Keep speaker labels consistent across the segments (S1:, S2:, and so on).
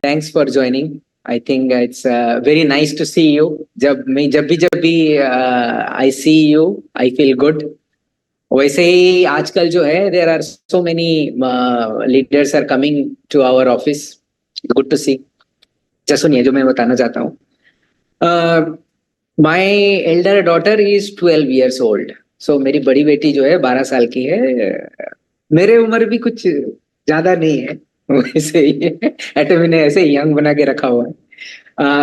S1: Thanks for joining. I think it's very nice to see you. जब भी I see you, I feel good. वैसे ही आजकल जो है there are so many leaders are coming to our office. Good to see. just सुनिए जो मैं बताना चाहता हूँ. My elder daughter is 12 years old. So मेरी बड़ी बेटी जो है 12 साल की है. मेरे उम्र भी कुछ ज्यादा नहीं है, वैसे ही एटमी ने ऐसे यंग बना के रखा हुआ है.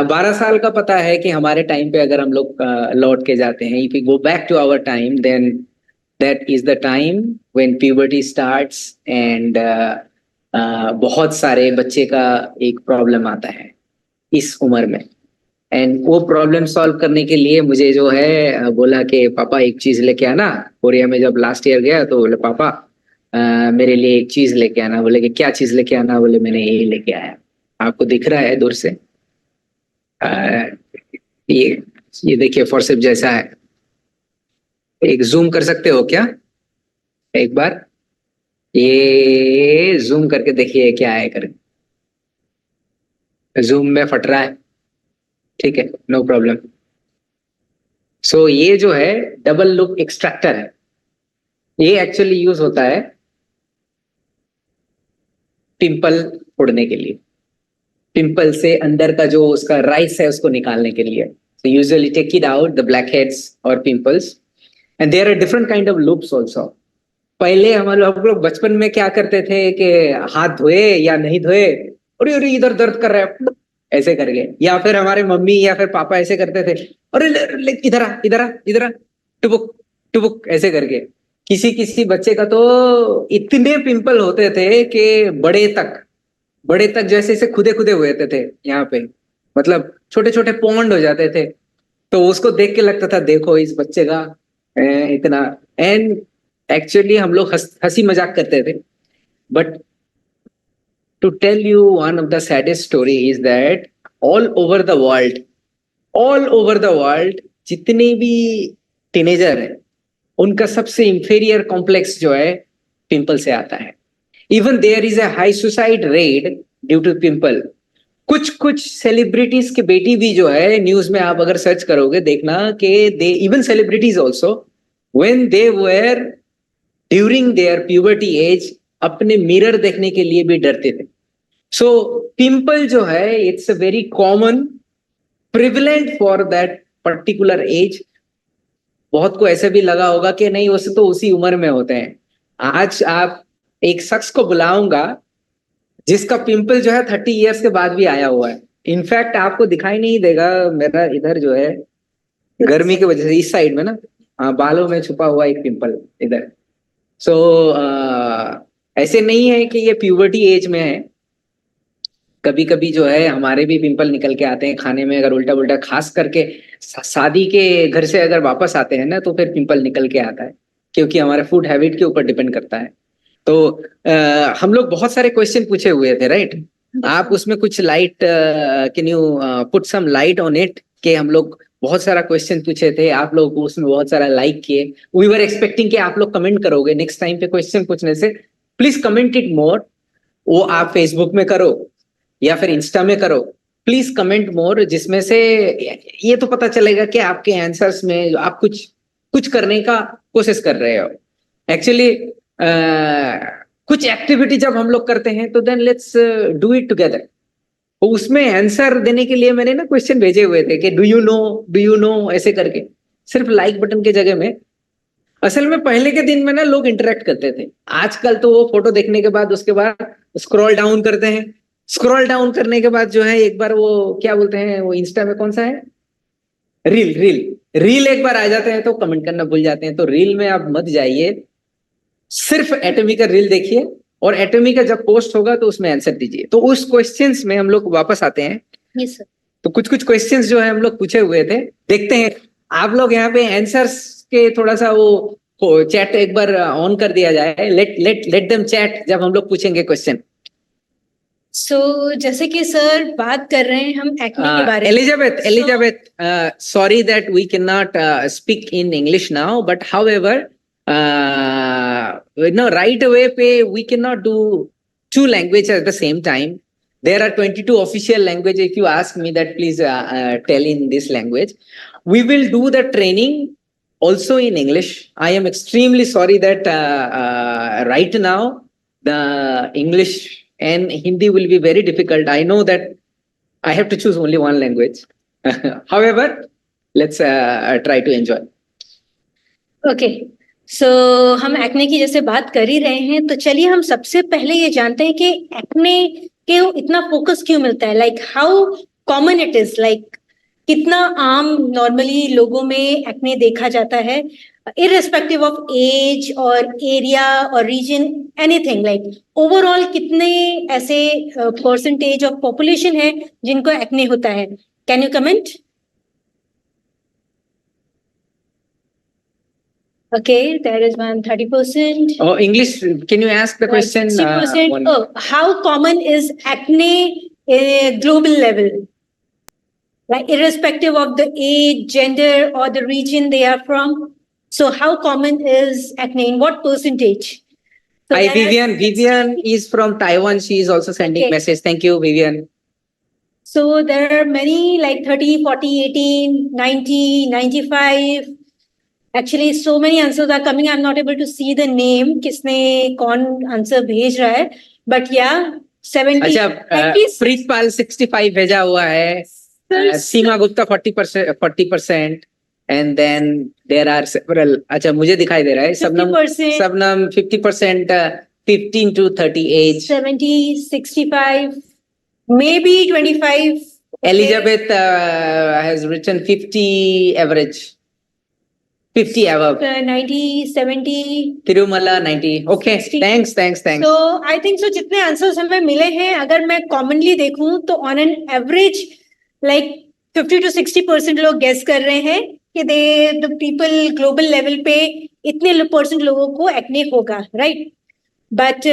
S1: 12 साल का पता है कि हमारे टाइम पे अगर हम लोग लौट के जाते हैं, if we go back to our time, then that is the time when puberty starts and बहुत सारे बच्चे का एक प्रॉब्लम आता है इस उम्र में. एंड वो प्रॉब्लम सॉल्व करने के लिए मुझे जो है बोला कि पापा एक चीज लेके आना. कोरिया में जब लास्ट ईयर गया तो बोले पापा मेरे लिए एक चीज लेके आना. बोले कि क्या चीज लेके आना? बोले मैंने ये लेके आया. आपको दिख रहा है दूर से? ये देखिए फोर्सेप जैसा है. एक जूम कर सकते हो क्या एक बार? ये जूम करके देखिए क्या है. कर जूम में फट रहा है, ठीक है, नो प्रॉब्लम. सो ये जो है डबल लूप एक्सट्रैक्टर है. ये एक्चुअली यूज होता है पिंपल फोड़ने के लिए. पिंपल से अंदर का जो उसका राइस है उसको निकालने के लिए. So usually take it out, the blackheads or pimples. And there are different kind of loops also. पहले हम लोग बचपन में क्या करते थे कि हाथ धोए या नहीं धोए, अरे इधर दर्द कर रहा है ऐसे करके, या फिर हमारे मम्मी या फिर पापा ऐसे करते थे, अरे इधर आ इधर आ इधर आ, टुबुक टुबुक ऐसे करके. किसी बच्चे का तो इतने पिंपल होते थे कि बड़े तक जैसे खुदे हुए थे यहाँ पे, मतलब छोटे छोटे पॉन्ड हो जाते थे. तो उसको देख के लगता था देखो इस बच्चे का इतना. एंड एक्चुअली हम लोग हंसी मजाक करते थे. But to tell you one of the saddest story is that all over the world जितने भी टीनेजर है उनका सबसे इंफीरियर कॉम्प्लेक्स जो है पिंपल से आता है. Even there is a high suicide rate due to pimple. कुछ सेलिब्रिटीज के बेटी भी जो है, न्यूज में आप अगर सर्च करोगे देखना कि they even celebrities also when they were during their puberty as अपने मिरर देखने के लिए भी डरते थे. सो पिंपल जो है it's a very common prevalent for that particular age. बहुत को ऐसे भी लगा होगा कि नहीं वैसे तो उसी उम्र में होते हैं. आज आप एक शख्स को बुलाऊंगा जिसका पिंपल जो है 30 इयर्स के बाद भी आया हुआ है. इनफैक्ट आपको दिखाई नहीं देगा. मेरा इधर जो है गर्मी की वजह से इस साइड में ना बालों में छुपा हुआ एक पिंपल इधर. सो ऐसे नहीं है कि ये प्यूबर्टी एज में है. कभी जो है हमारे भी पिंपल निकल के आते हैं खाने में, अगर उल्टा खास करके शादी के घर से अगर वापस आते हैं ना तो फिर पिंपल निकल के आता है, क्योंकि हमारे फूड हैबिट के ऊपर डिपेंड करता है. तो हम लोग बहुत सारे क्वेश्चन पूछे हुए थे, राइट? आप उसमें कुछ light can you put some light on it कि हम लोग बहुत सारा क्वेश्चन पूछे थे, आप लोग उसमें बहुत सारा लाइक किए. वी वर एक्सपेक्टिंग कि आप लोग कमेंट करोगे नेक्स्ट टाइम पे क्वेश्चन पूछने से. Please comment it more. वो आप फेसबुक में करो या फिर इंस्टा में करो, प्लीज कमेंट मोर, जिसमें से ये तो पता चलेगा कि आपके आंसर्स में आप कुछ करने का कोशिश कर रहे हो. एक्चुअली कुछ एक्टिविटी जब हम लोग करते हैं तो then let's do it together. तो उसमें आंसर देने के लिए मैंने ना क्वेश्चन भेजे हुए थे कि डू यू नो ऐसे करके, सिर्फ लाइक बटन के जगह में. असल में पहले के दिन में ना लोग इंटरेक्ट करते थे. आजकल तो वो फोटो देखने के बाद उसके बाद स्क्रॉल डाउन करते हैं. स्क्रॉल डाउन करने के बाद जो है एक बार वो क्या बोलते हैं, वो इंस्टा में कौन सा है, रील एक बार आ जाते हैं तो कमेंट करना भूल जाते हैं. तो रील में आप मत जाइए, सिर्फ एटॉमिक का रील देखिए और एटॉमिक का जब पोस्ट होगा तो उसमें आंसर दीजिए. तो उस क्वेश्चंस में हम लोग वापस आते हैं.
S2: Yes sir.
S1: तो कुछ क्वेश्चंस जो है हम लोग पूछे हुए थे, देखते हैं. आप लोग यहाँ पे आंसर्स के थोड़ा सा वो चैट एक बार ऑन कर दिया जाए. लेट देम चैट जब हम लोग पूछेंगे क्वेश्चन.
S2: सो जैसे कि सर बात कर रहे हैं हम एक्ने के बारे में.
S1: Elizabeth, sorry that we cannot speak in English now, but however, right away we cannot do two languages at the same time. There are 22 official languages. If you ask me that, please tell in this language. We will do the training also in English. I am extremely sorry that right now the English and Hindi will be very difficult. I know that I have to choose only one language. However, let's try to enjoy.
S2: Okay so हम acne की जैसे बात कर ही रहे हैं, तो चलिए हम सबसे पहले ये जानते हैं कि एक्ने के इतना फोकस क्यों मिलता है, like how common it is, like कितना आम नॉर्मली लोगों में एक्ने देखा जाता है, इररिस्पेक्टिव ऑफ एज और एरिया और रीजन, एनीथिंग, लाइक ओवरऑल कितने ऐसे परसेंटेज ऑफ पॉपुलेशन है जिनको एक्ने होता है? Can you comment? Okay, there is 30%.
S1: Oh, English. Can you ask the question?
S2: 60%. How common is acne in a global level? Like irrespective of the age, gender, or the region they are from. So how common is acne? In what percentage? So
S1: hi, Vivian. Vivian is from Taiwan. She is also sending message. Thank you, Vivian.
S2: So there are many like 30, 40, 18, 90, 95. Actually, so many answers are coming. I'm not able to see the name. किसने कौन answer भेज रहा है? But yeah, 70.
S1: अच्छा, प्रीतपाल 65 भेजा हुआ है. सीमा Gupta 40%, and then there are several. अच्छा, मुझे दिखाई दे रहा है. सबनम 50%, 15 to 30 age.
S2: 70, 65, maybe 25.
S1: Elizabeth has written 50 average. 50 above.
S2: 90, 70.
S1: Tirumala 90. Okay, 60. Thanks.
S2: So I think so जितने answers हमें मिले हैं, अगर मैं commonly देखूं तो on an average like 50 to 60% लोग guess कर रहे हैं कि the people global level पे इतने % लोगों को acne होगा, right? But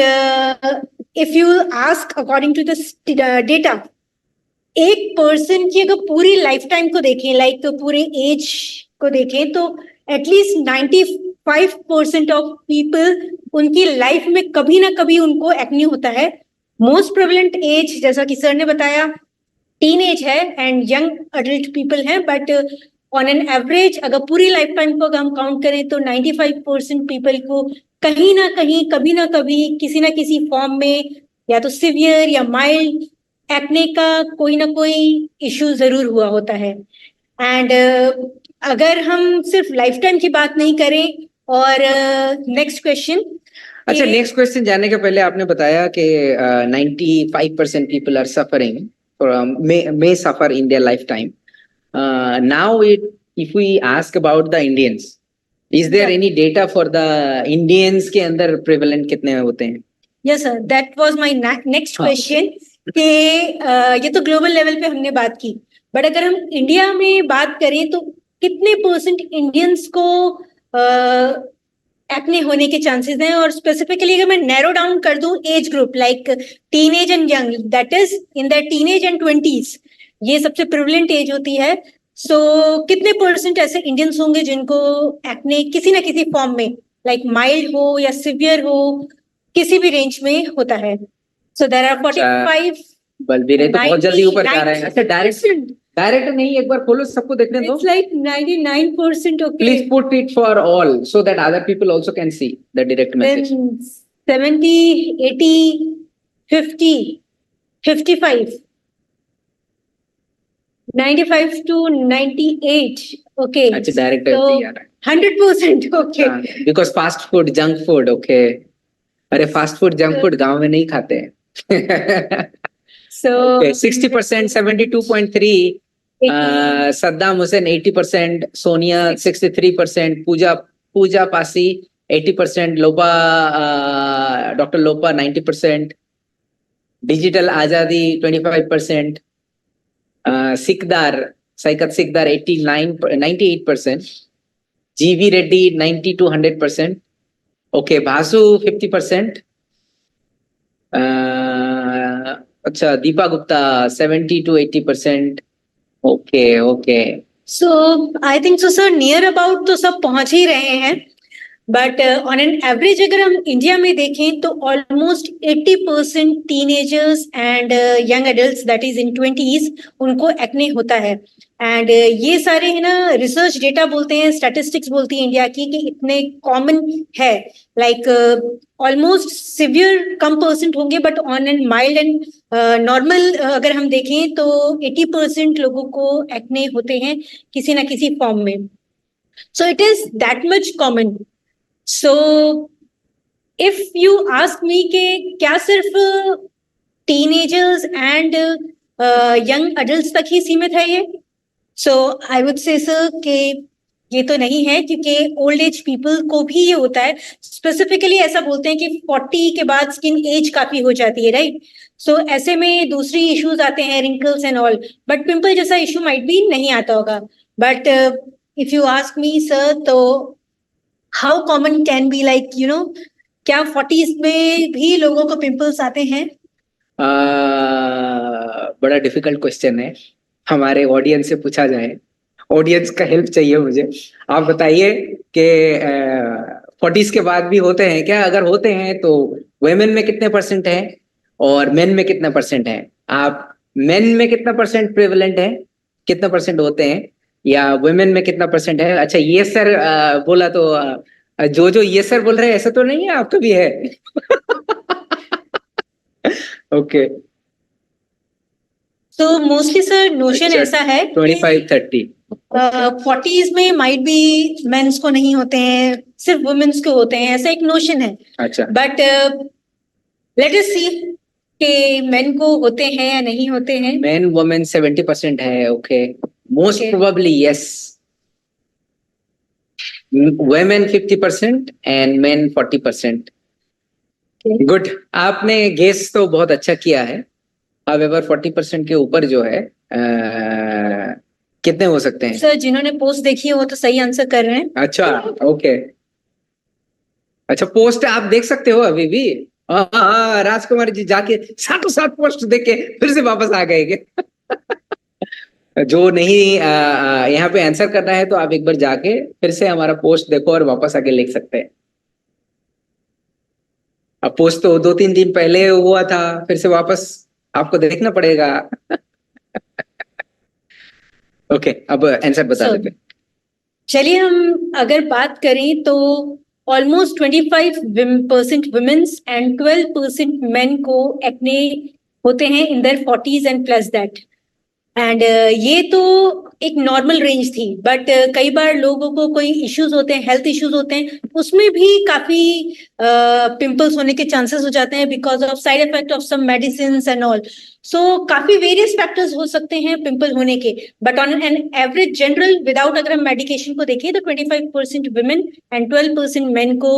S2: if you ask according to the data, एक person की अगर पूरी lifetime को देखें, like पूरे age को देखें, तो at least 95% of people उनकी लाइफ में कभी ना कभी उनको एक्ने होता है. मोस्ट प्रेवलेंट एज जैसा कि सर ने बताया टीन एज है एंड यंग अडल्ट पीपल हैं, बट ऑन एन एवरेज अगर पूरी लाइफ टाइम को हम काउंट करें तो 95% पीपल को कहीं ना कहीं कभी ना कभी किसी ना किसी फॉर्म में या तो सिवियर या माइल्ड एक्ने का कोई ना कोई इश्यू जरूर हुआ होता है. एंड अगर हम सिर्फ लाइफ टाइम की बात नहीं करें और नेक्स्ट क्वेश्चन.
S1: अच्छा, नेक्स्ट क्वेश्चन जानने के पहले आपने बताया कि 95% people are suffering may suffer in their lifetime. Now if we ask about the Indians, is there any data for the Indians के अंदर prevalent कितने होते हैं?
S2: Yes sir, that was my next question. कि ये तो ग्लोबल लेवल पे हमने बात की, बट अगर हम इंडिया में बात करें तो कितने % इंडियंस को एक्ने होने के चांसेस हैं? और स्पेसिफिकली अगर मैं नैरो डाउन कर दूं age group like teenage and young, that is in the teenage and 20s, ये सबसे प्रिवलेंट एज होती है. सो कितने % ऐसे इंडियंस होंगे जिनको एक्ने किसी ना किसी फॉर्म में लाइक माइल्ड हो या सिवियर हो किसी भी रेंज में होता है? So there are 45.
S1: बलबीर तो बहुत जल्दी ऊपर जा रहे हैं. अच्छा, डायरेक्ट नहीं, एक बार खोलो, सबको देखने दो.
S2: It's like 99%. Okay.
S1: Please put it for all so that other people also can see the direct message.
S2: Then 70, 80, 50, 55, 95 to 98. Okay.
S1: अच्छा, डायरेक्ट
S2: so,
S1: ऐसे ही आ रहा है.
S2: 100%. Okay.
S1: Because fast food, junk food. Okay. अरे फास्ट फूड जंक फूड गांव में नहीं खाते हैं.
S2: So
S1: okay, 60%, 72.3. Saddam Hussein 80%, Sonia 63%, Pooja Pasi 80%, Lopa, Dr. Lopa 90%, Digital Azadi 25%, Saikat Sikdar 98%, GV Reddy 90 to 100%. Okay, Basu 50%. अच्छा, Deepa Gupta 70 to 80%. Okay.
S2: So I think so sir, near about तो सब पहुंच ही रहे हैं. बट ऑन एन एवरेज अगर हम India में देखें तो almost 80% teenagers and young adults that is in 20s उनको एक्ने होता है। एंड ये सारे है ना रिसर्च डेटा बोलते हैं, स्टैटिस्टिक्स बोलती है इंडिया की कि इतने कॉमन है। लाइक ऑलमोस्ट सिवियर कम परसेंट होंगे, but on N mild and normal अगर हम देखें तो 80% लोगों को एक्ने होते हैं किसी ना किसी फॉर्म में। सो it is that much common. So if you ask मी के क्या सिर्फ टीनेजर्स एंड यंग एडल्ट्स तक ही सीमित है ये, सो आई वुड से सर कि ये तो नहीं है, क्योंकि ओल्ड एज पीपल को भी ये होता है। स्पेसिफिकली ऐसा बोलते हैं कि 40 के बाद स्किन एज काफी हो जाती है, राइट? सो ऐसे में दूसरी इश्यूज आते हैं, wrinkles and all, but pimple जैसा इशू माइट भी नहीं आता होगा। But if you ask me sir, तो how common can be, like you know, क्या 40s में भी लोगों को पिंपल्स आते हैं?
S1: बड़ा डिफिकल्ट क्वेश्चन है, हमारे ऑडियंस से पूछा जाए, ऑडियंस का हेल्प चाहिए मुझे। आप बताइए कि 40s के बाद भी होते हैं क्या? अगर होते हैं तो वुमेन में कितने परसेंट है और मेन में कितने परसेंट है? आप मेन में कितना परसेंट प्रेवलेंट है, कितना परसेंट होते हैं, या वुमेन में कितना परसेंट है? अच्छा ये सर बोला तो जो ये सर बोल रहे हैं ऐसा तो नहीं है, आपका भी है? ओके,
S2: तो मोस्टली सर नोशन ऐसा है
S1: 25-30
S2: 40s में माइट बी मेंस को नहीं होते हैं, सिर्फ वुमेन्स को होते हैं, ऐसा एक नोशन है।
S1: अच्छा,
S2: बट लेट अस सी कि मेन को होते हैं या नहीं होते हैं।
S1: मेन वुमेन 70% है। Okay, most probably yes, women 50% and men 40%। Good, आपने गेस तो बहुत अच्छा किया है। However 40% के ऊपर जो है कितने हो सकते हैं?
S2: सर जिन्होंने पोस्ट देखी है वो तो सही आंसर कर रहे हैं।
S1: अच्छा, ओके, अच्छा पोस्ट आप देख सकते हो अभी भी? हाँ, राजकुमार जी जाके साथों साथ पोस्ट देख के फिर से वापस आ गए क्या? जो नहीं यहाँ पे आंसर करना है तो आप एक बार जाके फिर से हमारा पोस्ट देखो और वापस आके लिख सकते हैं। अब पोस्ट तो 2-3 दिन पहले हुआ था, फिर से वापस आपको देखना पड़ेगा। ओके, अब आंसर बता देते हैं।
S2: चलिए हम अगर बात करें तो ऑलमोस्ट 25% वुमेन्स एंड 12% मेन को एक्ने होते हैं in their 40s and plus that. And ये तो एक नॉर्मल रेंज थी, बट कई बार लोगों को कोई इश्यूज होते हैं, हेल्थ इश्यूज होते हैं, उसमें भी काफी पिंपल्स होने के चांसेस हो जाते हैं because of side effect of some medicine and all. So काफी वेरियस फैक्टर्स हो सकते हैं पिंपल होने के, but on an average general without अगर हम मेडिकेशन को देखें तो 25% वुमेन एंड 12% मेन को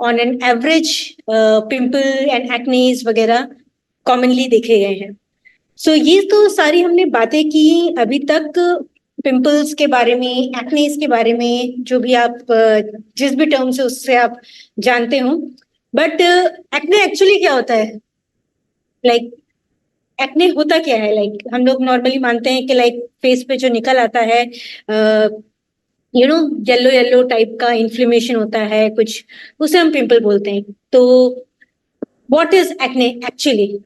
S2: on an average pimple and acnes वगैरह कॉमनली देखे गए हैं। सो ये तो सारी हमने बातें की अभी तक पिंपल्स के बारे में, एक्नेस के बारे में, जो भी आप जिस भी टर्म से उससे आप जानते हो। बट एक्ने एक्चुअली क्या होता है? लाइक एक्ने होता क्या है? लाइक हम लोग नॉर्मली मानते हैं कि लाइक फेस पे जो निकल आता है you know yellow yellow type का इन्फ्लेमेशन होता है कुछ, उसे हम पिंपल बोलते हैं। तो व्हाट इज एक्ने एक्चुअली?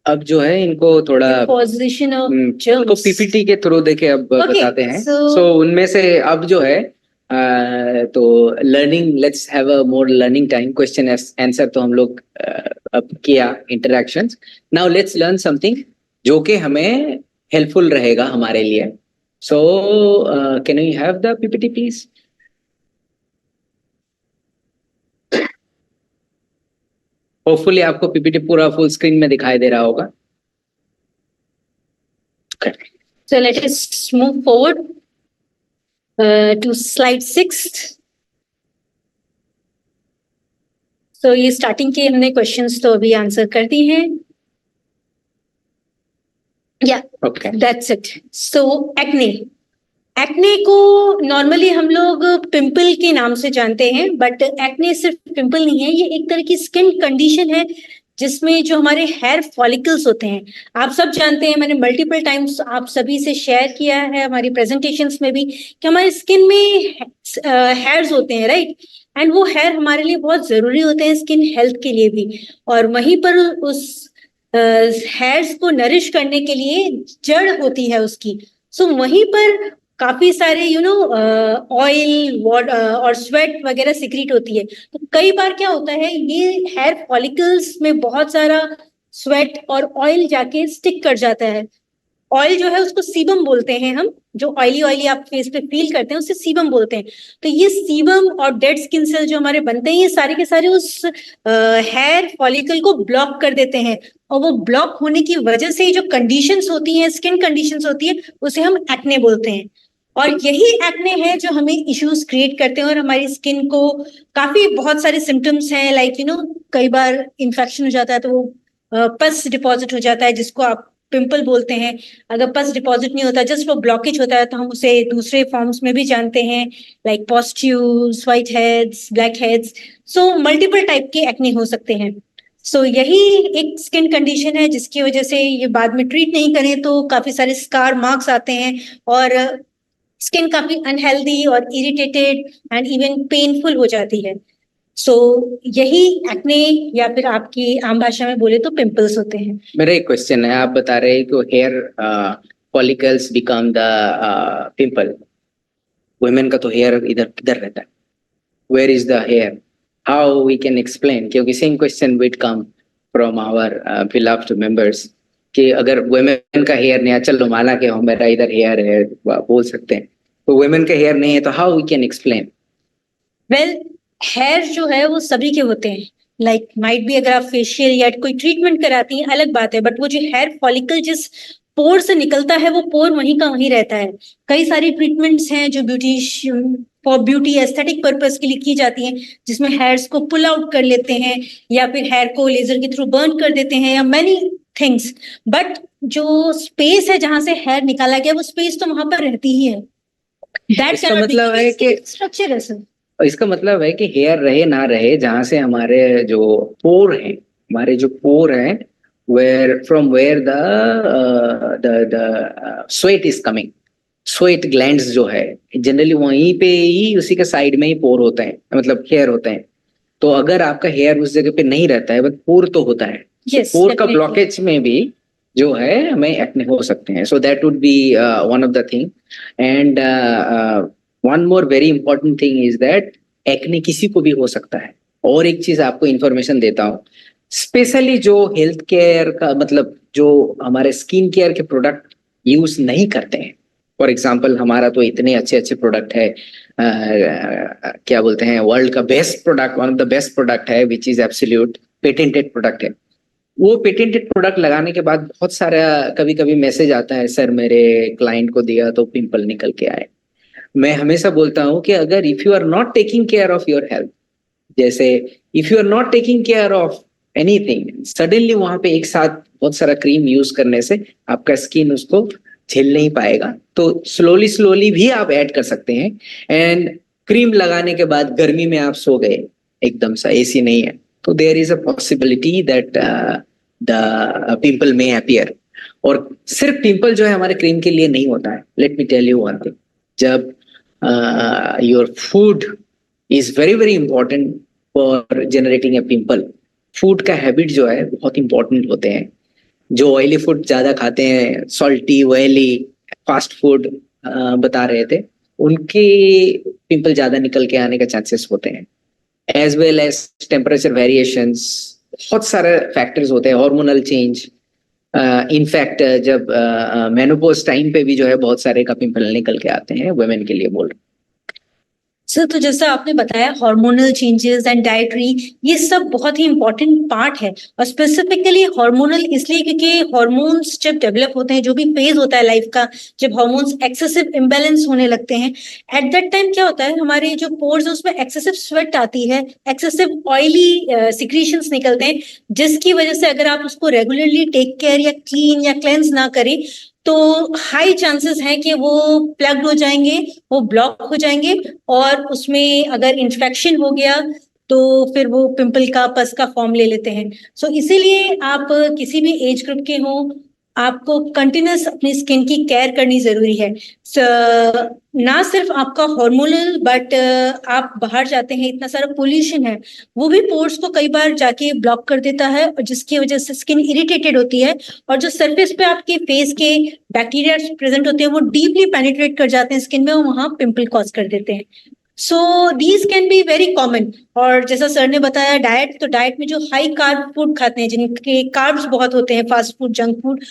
S1: अब जो है इनको थोड़ा
S2: पोजीशन ऑफ
S1: इनको पीपीटी के थ्रू देके अब बताते हैं। सो उनमें से अब जो है तो learning, let's have a more learning time. Question answer तो हम लोग अब किया, interactions. Now let's learn something जो कि हमें हेल्पफुल रहेगा हमारे लिए। So can you have the PPT please? Hopefully आपको पीपीटी पूरा फुल स्क्रीन में दिखाई दे रहा होगा।
S2: So let us move forward to slide 6. So ये स्टार्टिंग के हमने क्वेश्चंस तो अभी आंसर कर दिए हैं। या that's it. So acne, acne को नॉर्मली हम लोग पिंपल के नाम से जानते हैं, बट एक्ने सिर्फ पिंपल नहीं है, ये एक तरह की स्किन कंडीशन है जिसमें जो हमारे हेयर फॉलिकल्स होते हैं, आप सब जानते हैं, मैंने मल्टीपल टाइम्स आप सभी से शेयर किया है हमारी प्रेजेंटेशंस में भी, कि हमारे स्किन में हेयर्स होते हैं, राइट। एंड वो हेयर हमारे लिए बहुत जरूरी होते हैं स्किन हेल्थ के लिए भी। और वहीं पर उस हेयर्स को नरिश करने के लिए जड़ होती है उसकी। सो वहीं पर काफी सारे ऑयल और स्वेट वगैरह सिक्रीट होती है। तो कई बार क्या होता है, ये हेयर फॉलिकल्स में बहुत सारा स्वेट और ऑयल जाके स्टिक कर जाता है। ऑयल जो है उसको सीबम बोलते हैं हम, जो ऑयली ऑयली आप फेस पे फील करते हैं उसे सीबम बोलते हैं। तो ये सीबम और डेड स्किन सेल जो हमारे बनते हैं, ये सारे के सारे उस हेयर फॉलिकल को ब्लॉक कर देते हैं। और वो ब्लॉक होने की वजह से जो कंडीशंस होती हैं, स्किन कंडीशंस होती है, उसे हम एक्ने बोलते हैं। और यही एक्ने है जो हमें इश्यूज क्रिएट करते हैं और हमारी स्किन को काफी बहुत सारे सिम्टम्स हैं, लाइक कई बार इन्फेक्शन हो जाता है तो वो पस डिपॉजिट हो जाता है, जिसको आप पिंपल बोलते हैं। अगर पस डिपॉजिट नहीं होता, जस्ट वो ब्लॉकेज होता है, तो हम उसे दूसरे फॉर्म्स में भी जानते हैं, like pustules, white heads, black heads. So multiple type के एक्ने हो सकते हैं। सो यही एक स्किन कंडीशन है जिसकी वजह से ये बाद में ट्रीट नहीं करें तो काफी सारे स्कार मार्क्स आते हैं और स्किन काफी अनहेल्दी और इरिटेटेड एंड इवन पेनफुल हो जाती है। सो यही एक्ने, या फिर आपकी आम भाषा में बोले तो पिंपल्स होते हैं।
S1: मेरा एक क्वेश्चन है, आप बता रहे हैं कि hair follicles become the pimple. Women का तो हेयर इधर किधर रहता है? Where is the hair? How we can explain? क्योंकि same question with come from our beloved members कि अगर वुमेन का हेयर नहीं है, चलो माना कि मेरा इधर हेयर है, बोल सकते हैं, तो वुमेन का हेयर नहीं है, तो how we can explain?
S2: Well, hair जो है वो सभी के होते हैं, लाइक माइट भी अगर आप फेशियल या कोई ट्रीटमेंट कराती हैं अलग बात है, बट वो जो हेयर फॉलिकल जिस पोर से निकलता है वो पोर वहीं का वहीं रहता है। कई सारी ट्रीटमेंट्स हैं जो ब्यूटी एस्थेटिक पर्पस के लिए की जाती हैं, जिसमें हेयर्स को पुल आउट कर लेते हैं या फिर हेयर को लेजर के थ्रू बर्न कर देते हैं या मैनी थिंग्स। बट जो स्पेस है जहां से हेयर निकाला गया, वो स्पेस तो वहां पर रहती ही है। दैट
S1: इसका मतलब है कि
S2: स्ट्रक्चर है सर।
S1: इसका मतलब है कि हेयर रहे ना रहे, जहां से हमारे जो पोर हैं, हमारे जो पोर हैं, where from where the sweat is coming, sweat glands जो है जनरली वहीं पे ही, उसी के साइड में ही पोर होते हैं, मतलब हेयर होते हैं। तो अगर आपका हेयर उस जगह पे नहीं रहता है, बट पोर तो होता है,
S2: Yes,
S1: पोर का
S2: definitely.
S1: ब्लॉकेज में भी जो है हमें एक्ने हो सकते हैं। So that would be one of the thing. And one more very important thing is that acne किसी को भी हो सकता है। और एक चीज आपको इंफॉर्मेशन देता हूँ, स्पेशली जो हेल्थ केयर का, मतलब जो हमारे स्किन केयर के प्रोडक्ट यूज नहीं करते हैं। फॉर एग्जाम्पल, हमारा तो इतने अच्छे अच्छे प्रोडक्ट है, क्या बोलते हैं, वर्ल्ड का best product, one of the best product है, which is absolute patented product है। वो पेटेंटेड प्रोडक्ट लगाने के बाद बहुत सारा कभी कभी मैसेज आता है, सर मेरे क्लाइंट को दिया तो पिंपल निकल के आए। मैं हमेशा बोलता हूँ कि अगर if you are not taking care of your health, जैसे if you are not taking care of anything, suddenly वहां पे एक साथ बहुत सारा क्रीम यूज करने से आपका स्किन उसको झेल नहीं पाएगा। तो स्लोली स्लोली भी आप ऐड कर सकते हैं। एंड क्रीम लगाने के बाद गर्मी में आप सो गए, एकदम सा एसी नहीं है, तो there is a possibility that the pimple में अपीयर। और सिर्फ पिंपल जो है हमारे क्रीम के लिए नहीं होता है। Let me tell you one thing, जब your food is very very important for generating a pimple. Food का हैबिट जो है बहुत इंपॉर्टेंट होते हैं। जो ऑयली फूड ज्यादा खाते हैं, सॉल्टी ऑयली फास्ट फूड बता रहे थे, उनके पिंपल ज्यादा निकल के आने का चांसेस होते हैं। As well as temperature variations, बहुत सारे फैक्टर्स होते हैं, हार्मोनल चेंज। इनफैक्ट जब मेनोपॉज टाइम पे भी जो है बहुत सारे का पिंपल निकल के आते हैं, वुमेन के लिए बोल रहे हैं।
S2: सर, तो जैसा आपने बताया हार्मोनल चेंजेस एंड डाइटरी, ये सब बहुत ही इंपॉर्टेंट पार्ट है। और स्पेसिफिकली हार्मोनल इसलिए क्योंकि हार्मोन्स जब डेवलप होते हैं, जो भी फेज होता है लाइफ का, जब हार्मोन्स एक्सेसिव इम्बैलेंस होने लगते हैं, एट दैट टाइम क्या होता है, हमारे जो पोर्स है उसमें एक्सेसिव स्वेट आती है, एक्सेसिव ऑयली सिक्रीशंस निकलते हैं, जिसकी वजह से अगर आप उसको रेगुलरली टेक केयर या क्लीन या क्लेंस ना करें तो हाई चांसेस हैं कि वो प्लग्ड हो जाएंगे, वो ब्लॉक हो जाएंगे, और उसमें अगर इंफेक्शन हो गया तो फिर वो पिंपल का पस का फॉर्म ले लेते हैं। सो इसीलिए आप किसी भी एज ग्रुप के हो, आपको कंटिन्यूस अपनी स्किन की केयर करनी जरूरी है। ना सिर्फ आपका हार्मोनल, बट आप बाहर जाते हैं, इतना सारा पोल्यूशन है, वो भी पोर्स को कई बार जाके ब्लॉक कर देता है, और जिसकी वजह से स्किन इरिटेटेड होती है, और जो सरफेस पे आपके फेस के बैक्टीरिया प्रेजेंट होते हैं वो डीपली पेनिट्रेट कर जाते हैं स्किन में, और वहां पिंपल कॉज कर देते हैं। So these can be very common. और जैसा सर ने बताया डाइट, तो डाइट में जो हाई कार्ब फूड खाते हैं, जिनके कार्ब्स बहुत होते हैं, फास्ट फूड, जंक फूड,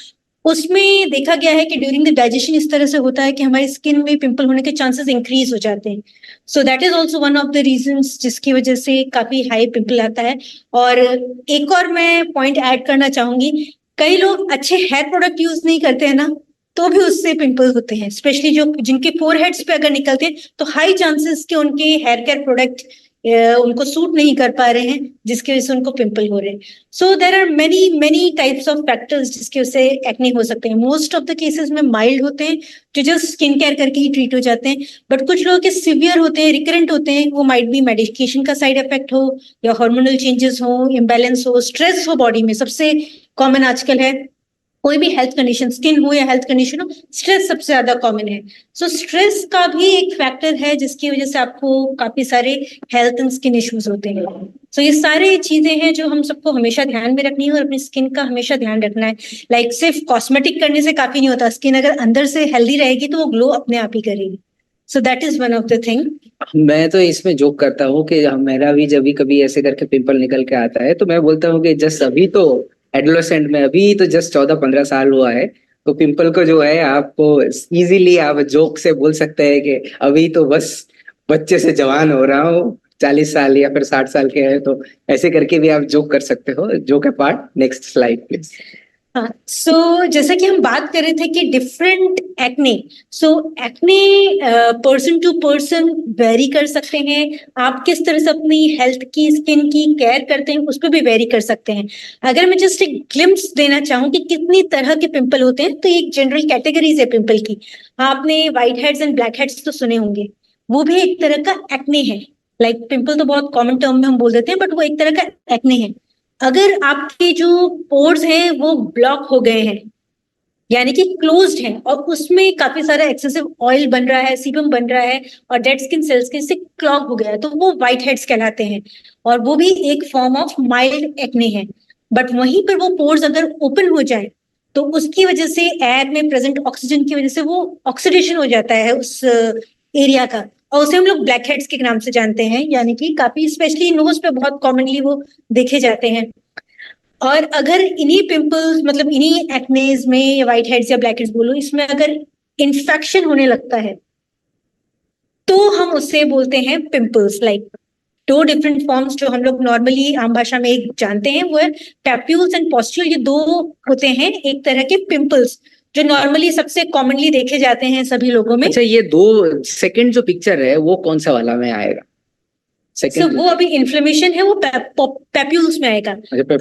S2: उसमें देखा गया है कि ड्यूरिंग द डाइजेशन इस तरह से होता है कि हमारी स्किन में पिंपल होने के चांसेस इंक्रीज हो जाते हैं। सो that is also one of the reasons जिसकी वजह से काफी हाई पिंपल आता है। और एक और मैं पॉइंट ऐड करना चाहूंगी, कई लोग अच्छे हेयर प्रोडक्ट यूज नहीं करते हैं ना, तो भी उससे पिंपल होते हैं, स्पेशली जो जिनके फोरहेड्स पे अगर निकलते हैं तो हाई चांसेस कि उनके हेयर केयर प्रोडक्ट उनको सूट नहीं कर पा रहे हैं, जिसकी वजह से उनको पिंपल हो रहे हैं। So there are many many types of factors जिसकी वजह से एक्ने हो सकते हैं। मोस्ट ऑफ द केसेस में माइल्ड होते हैं, जो जस्ट स्किन केयर करके ही ट्रीट हो जाते हैं, बट कुछ लोगों के सिवियर होते हैं, रिकरेंट होते हैं, वो माइट बी मेडिकेशन का साइड इफेक्ट हो, या हार्मोनल चेंजेस हो, इम्बैलेंस हो, स्ट्रेस हो बॉडी में। सबसे कॉमन आजकल है, कोई भी हेल्थ कंडीशन, स्किन हो या हेल्थ कंडीशन हो, स्ट्रेस सबसे ज्यादा कॉमन है। सो स्ट्रेस का भी एक फैक्टर है जिसकी वजह से आपको काफी सारे हेल्थ एंड स्किन इश्यूज होते हैं। सो ये सारी चीजें हैं जो हम सबको हमेशा ध्यान में रखनी है, और अपनी स्किन का हमेशा ध्यान रखना है। लाइक सिर्फ कॉस्मेटिक करने से काफी नहीं होता, स्किन अगर अंदर से हेल्दी रहेगी तो वो ग्लो अपने आप ही करेगी। सो that is one of the thing.
S1: मैं तो इसमें जोक करता हूँ कि मेरा भी जब भी कभी ऐसे करके पिंपल निकल के आता है तो मैं बोलता हूँ कि जस्ट अभी तो एडोलेसेंट में, अभी तो जस्ट 14-15 साल हुआ है, तो पिंपल को जो है आपको इजीली आप जोक से बोल सकते हैं कि अभी तो बस बच्चे से जवान हो रहा हूँ, 40 साल या फिर 60 साल के हैं, तो ऐसे करके भी आप जोक कर सकते हो। Joke apart, next slide please.
S2: हाँ, सो जैसा कि हम बात कर रहे थे कि different acne, so acne person to person vary कर सकते हैं। आप किस तरह से अपनी हेल्थ की, स्किन की केयर करते हैं, उस पर भी वेरी कर सकते हैं। अगर मैं जस्ट एक ग्लिम्स देना चाहूँ कि कितनी तरह के पिंपल होते हैं, तो एक जनरल कैटेगरीज है पिंपल की। आपने white heads and black heads तो सुने होंगे, वो भी एक तरह का एक्ने है। लाइक पिंपल तो बहुत कॉमन टर्म में हम बोल देते हैं, बट वो एक तरह का एक्ने है। अगर आपके जो पोर्स हैं वो ब्लॉक हो गए हैं, यानी कि क्लोज्ड हैं, और उसमें काफी सारा एक्सेसिव ऑयल बन रहा है, सीबम बन रहा है, और डेड स्किन सेल्स के से क्लॉग हो गया है, तो वो व्हाइट हेड्स कहलाते हैं, और वो भी एक फॉर्म ऑफ माइल्ड एक्ने है। बट वहीं पर वो पोर्स अगर ओपन हो जाए तो उसकी वजह से एयर में प्रेजेंट ऑक्सीजन की वजह से वो ऑक्सीडेशन हो जाता है उस एरिया का, और उसे हम लोग ब्लैक हेड्स के नाम से जानते हैं। यानी कि काफी स्पेशली नोज पे बहुत कॉमनली वो देखे जाते हैं। और अगर इन्हीं पिंपल्स, मतलब इन्हीं एक्नेज में, या व्हाइट हेड्स या ब्लैक हेड्स बोलो, इसमें अगर इन्फेक्शन होने लगता है तो हम उससे बोलते हैं पिंपल्स। लाइक दो डिफरेंट फॉर्म्स जो हम लोग नॉर्मली आम भाषा में एक जानते हैं, वो है पैप्यूल्स एंड पॉस्ट्यूल। ये दो होते हैं एक तरह के पिंपल्स जो नॉर्मली सबसे कॉमनली देखे जाते हैं सभी लोगों में।
S1: अच्छा, ये दो सेकंड जो पिक्चर है वो कौन सा वाला में आएगा?
S2: सो वो अभी इन्फ्लेमेशन है, वो पैप्यूल्स में आएगा।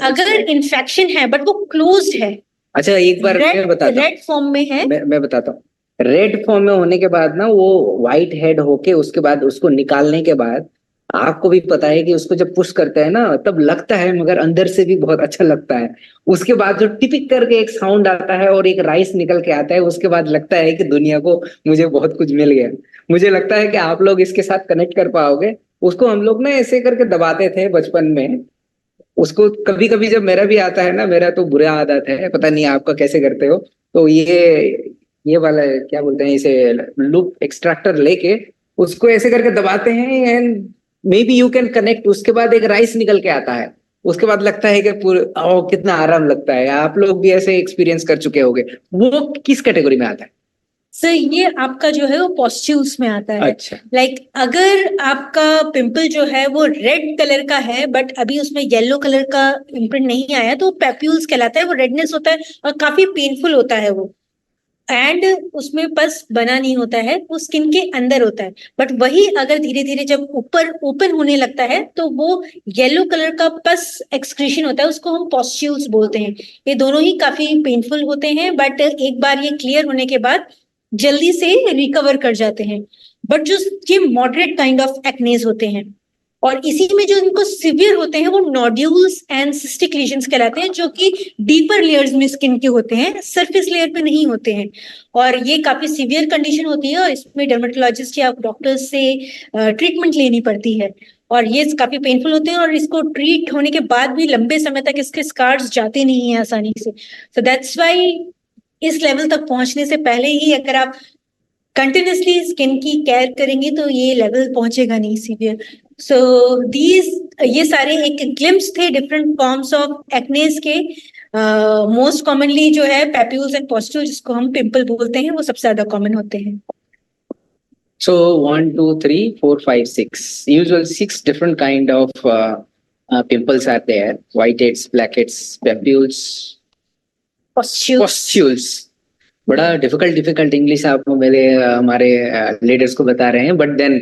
S2: अगर इन्फेक्शन है बट वो क्लोज्ड है,
S1: अच्छा एक बार मैं बताता हूँ,
S2: रेड फॉर्म में है,
S1: मैं बताता हूँ। रेड फॉर्म में होने के बाद ना वो व्हाइट हेड होके उसके बाद उसको निकालने के बाद आपको भी पता है कि उसको जब पुश करते हैं ना तब लगता है, मगर अंदर से भी बहुत अच्छा लगता है। उसके बाद जो टिपिक करके एक साउंड आता है और एक राइस निकल के आता है, उसके बाद लगता है कि दुनिया को मुझे बहुत कुछ मिल गया। मुझे लगता है कि आप लोग इसके साथ कनेक्ट कर पाओगे। उसको हम लोग ना ऐसे करके दबाते थे बचपन में। उसको कभी कभी जब मेरा भी आता है ना, मेरा तो बुरा आदत है, पता नहीं आपका कैसे करते हो, तो ये वाला क्या बोलते हैं इसे, लूप एक्सट्रैक्टर लेके उसको ऐसे करके दबाते हैं and may be you can connect. उसके बाद एक राइस निकल के आता है, उसके बाद लगता है कि पूरा कितना आराम लगता है। आप लोग भी ऐसे एक्सपीरियंस कर चुके होंगे। वो किस कैटेगरी में आता है?
S2: सर ये आपका जो है वो पॉस्ट्यूल्स में आता है।
S1: अच्छा,
S2: लाइक अगर आपका पिंपल जो है वो रेड कलर का है बट अभी उसमें येलो कलर का इम्प्रिंट नहीं आया, तो पैप्यूल्स कहलाता है। वो रेडनेस होता है और काफी पेनफुल होता है वो, एंड उसमें पस बना नहीं होता है, वो स्किन के अंदर होता है। बट वही अगर धीरे धीरे जब ऊपर ओपन होने लगता है तो वो येलो कलर का पस एक्सक्रीशन होता है, उसको हम पॉस्ट्यूल्स बोलते हैं। ये दोनों ही काफी पेनफुल होते हैं, बट एक बार ये क्लियर होने के बाद जल्दी से रिकवर कर जाते हैं। बट जो ये मॉडरेट काइंड ऑफ एक्नेज होते हैं, और इसी में जो इनको सिवियर होते हैं वो नोड्यूल्स एंड सिस्टिक लीजन्स कहलाते हैं, जो कि डीपर लेयर्स में स्किन के होते हैं, सरफेस लेयर पे नहीं होते हैं। और ये काफी सिवियर कंडीशन होती है और इसमें डर्मेटोलॉजिस्ट या डॉक्टर्स से ट्रीटमेंट लेनी पड़ती है और ये काफी पेनफुल होते हैं और इसको ट्रीट होने के बाद भी लंबे समय तक इसके स्कार्स जाते नहीं है आसानी से। सो दैट्स वाई इस लेवल तक पहुंचने से पहले ही अगर आप कंटिन्यूसली स्किन की केयर करेंगे तो ये लेवल पहुंचेगा नहीं सीवियर। सो दीज ये सारे एक ग्लिम्स थे डिफरेंट फॉर्म्स ऑफ एक्नेस के। मोस्ट कॉमनली जो है पैप्यूल्स एंड पस्ट्यूल्स, जिसको हम पिंपल बोलते हैं, वो सबसे ज्यादा कॉमन होते हैं।
S1: So 1, 2, 3, 4, 5, 6. Usually 6 different kind of pimples are there: whiteheads, blackheads, papules, pustules. बड़ा डिफिकल्ट इंग्लिश आप मेरे हमारे लीडर्स को बता रहे हैं, बट देन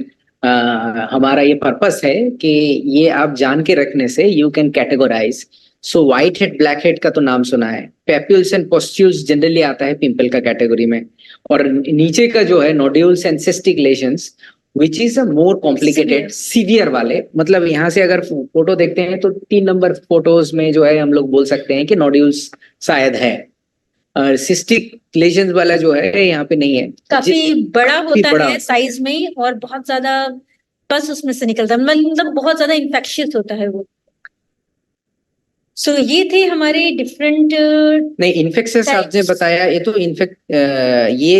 S1: हमारा ये पर्पस है कि ये आप जान के रखने से you can categorise. So white head black head का तो नाम सुना है, पेप्यूल्स एंड पस्ट्यूल्स जनरली आता है पिंपल का कैटेगरी में, और नीचे का जो है nodules and cystic lesions which is a more complicated severe वाले। मतलब यहाँ से अगर फोटो देखते हैं तो 3 नंबर फोटोज में जो है हम लोग बोल सकते हैं कि नोड्यूल्स शायद है, और सिस्टिक लेशंस वाला जो है यहाँ पे नहीं है,
S2: काफी बड़ा होता है साइज में और बहुत ज्यादा पस उसमें से निकलता है, मतलब बहुत ज्यादा इन्फेक्शियस होता है वो। सो ये थे हमारे डिफरेंट
S1: नहीं इन्फेक्शियस आपने बताया, ये तो ये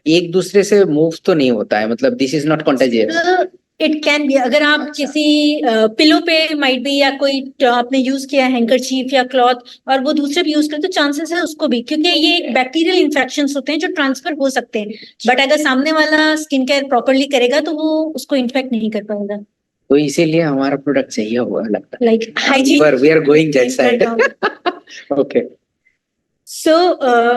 S1: एक दूसरे से मूव तो नहीं होता है, मतलब this is not contagious.
S2: It can be, अगर आप किसी पिलो पे माइट बी या कोई आपने यूज किया हैंकरचीफ या क्लॉथ और वो दूसरे भी यूज करते तो चांसेस है उसको भी, क्योंकि ये बैक्टीरियल इन्फेक्शंस होते हैं जो ट्रांसफर हो सकते हैं, बट अगर सामने वाला स्किन केयर प्रॉपरली करेगा तो वो उसको इन्फेक्ट नहीं कर पाएगा।
S1: तो इसीलिए हमारा प्रोडक्ट चाहिए हुआ लगता है,
S2: like hygiene,
S1: we are going that side. Okay,
S2: so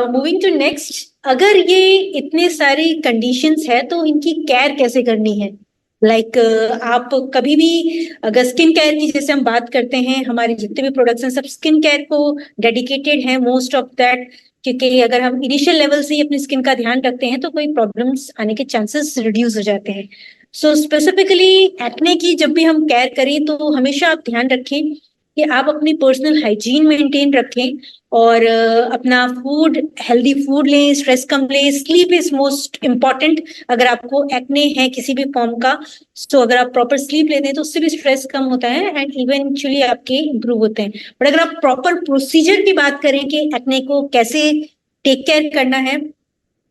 S2: moving to next, अगर ये इतने सारी कंडीशंस है तो इनकी केयर कैसे करनी है? लाइक आप कभी भी अगर स्किन केयर की जैसे हम बात करते हैं, हमारे जितने भी प्रोडक्ट्स हैं सब स्किन केयर को डेडिकेटेड हैं मोस्ट ऑफ दैट, क्योंकि अगर हम इनिशियल लेवल से ही अपनी स्किन का ध्यान रखते हैं तो कोई प्रॉब्लम्स आने के चांसेस रिड्यूस हो जाते हैं। सो स्पेसिफिकली एक्ने की जब भी हम केयर करें तो हमेशा आप ध्यान रखें कि आप अपनी पर्सनल हाइजीन मेंटेन रखें और अपना फूड, हेल्दी फूड लें, स्ट्रेस कम लें, स्लीप इज मोस्ट इम्पॉर्टेंट। अगर आपको एक्ने है किसी भी फॉर्म का, तो अगर आप प्रॉपर स्लीप लेते हैं तो उससे भी स्ट्रेस कम होता है एंड इवेंचुअली आपके इंप्रूव होते हैं। बट अगर आप प्रॉपर प्रोसीजर की बात करें कि एक्ने को कैसे टेक केयर करना है,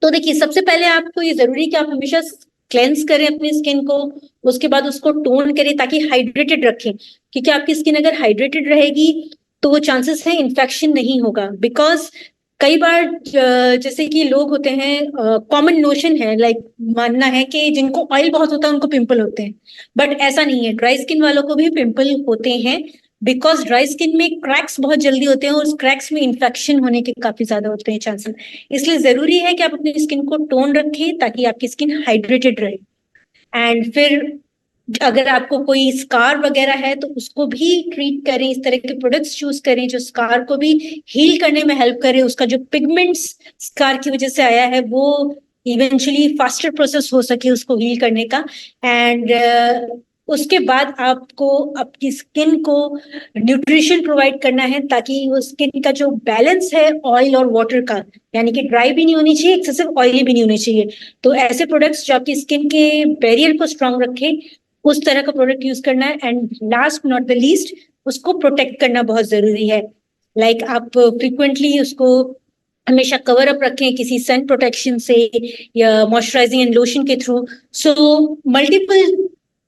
S2: तो देखिए सबसे पहले आपको ये जरूरी है कि आप हमेशा क्लेंस करें अपनी स्किन को, उसके बाद उसको टोन करें ताकि हाइड्रेटेड रखें, क्योंकि आपकी स्किन अगर हाइड्रेटेड रहेगी तो वो चांसेस है इन्फेक्शन नहीं होगा। बिकॉज कई बार जैसे कि लोग होते हैं, कॉमन नोशन है, लाइक मानना है कि जिनको ऑयल बहुत होता है उनको पिंपल होते हैं, बट ऐसा नहीं है, ड्राई स्किन वालों को भी पिंपल होते हैं, बिकॉज ड्राई स्किन में क्रैक्स बहुत जल्दी होते हैं और उस क्रैक्स में इन्फेक्शन होने के काफी ज्यादा होते हैं चांसेस। इसलिए जरूरी है कि आप अपनी स्किन को टोन रखें ताकि आपकी स्किन हाइड्रेटेड रहे। एंड फिर अगर आपको कोई स्कार वगैरह है तो उसको भी ट्रीट करें, इस तरह के प्रोडक्ट्स चूज करें जो स्कार को भी हील करने में हेल्प करे, उसका जो पिगमेंट्स स्कार की वजह से आया है वो इवेंचुअली फास्टर प्रोसेस हो सके उसको हील करने का। एंड उसके बाद आपको आपकी स्किन को न्यूट्रिशन प्रोवाइड करना है ताकि वो स्किन का जो बैलेंस है ऑयल और वाटर का, यानी कि ड्राई भी नहीं होनी चाहिए, एक्सेसिव ऑयली भी नहीं होनी चाहिए, तो ऐसे प्रोडक्ट्स जो आपकी स्किन के बैरियर को स्ट्रांग रखे उस तरह का प्रोडक्ट यूज करना है। And last not the least, उसको प्रोटेक्ट करना बहुत जरूरी है। लाइक आप फ्रिक्वेंटली उसको हमेशा कवर अप रखें किसी सन प्रोटेक्शन से या मॉइस्चराइजिंग एंड लोशन के थ्रू। सो मल्टीपल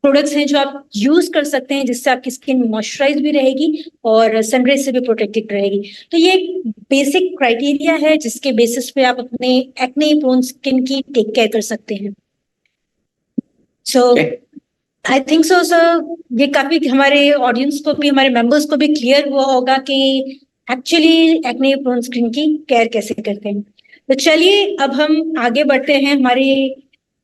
S2: प्रोडक्ट्स हैं जो आप यूज कर सकते हैं जिससे आपकी स्किन मॉइस्चराइज भी रहेगी और सनरेज से भी प्रोटेक्टेड रहेगी। तो ये एक बेसिक क्राइटेरिया है जिसके बेसिस पे आप अपने एक्ने प्रोन स्किन की टेक केयर कर सकते हैं। So I think so sir, ये काफी हमारे ऑडियंस को भी, हमारे मेंबर्स को भी क्लियर हुआ होगा कि एक्चुअली एक्ने प्रोन स्किन की केयर कैसे करते हैं। तो चलिए अब हम आगे बढ़ते हैं हमारे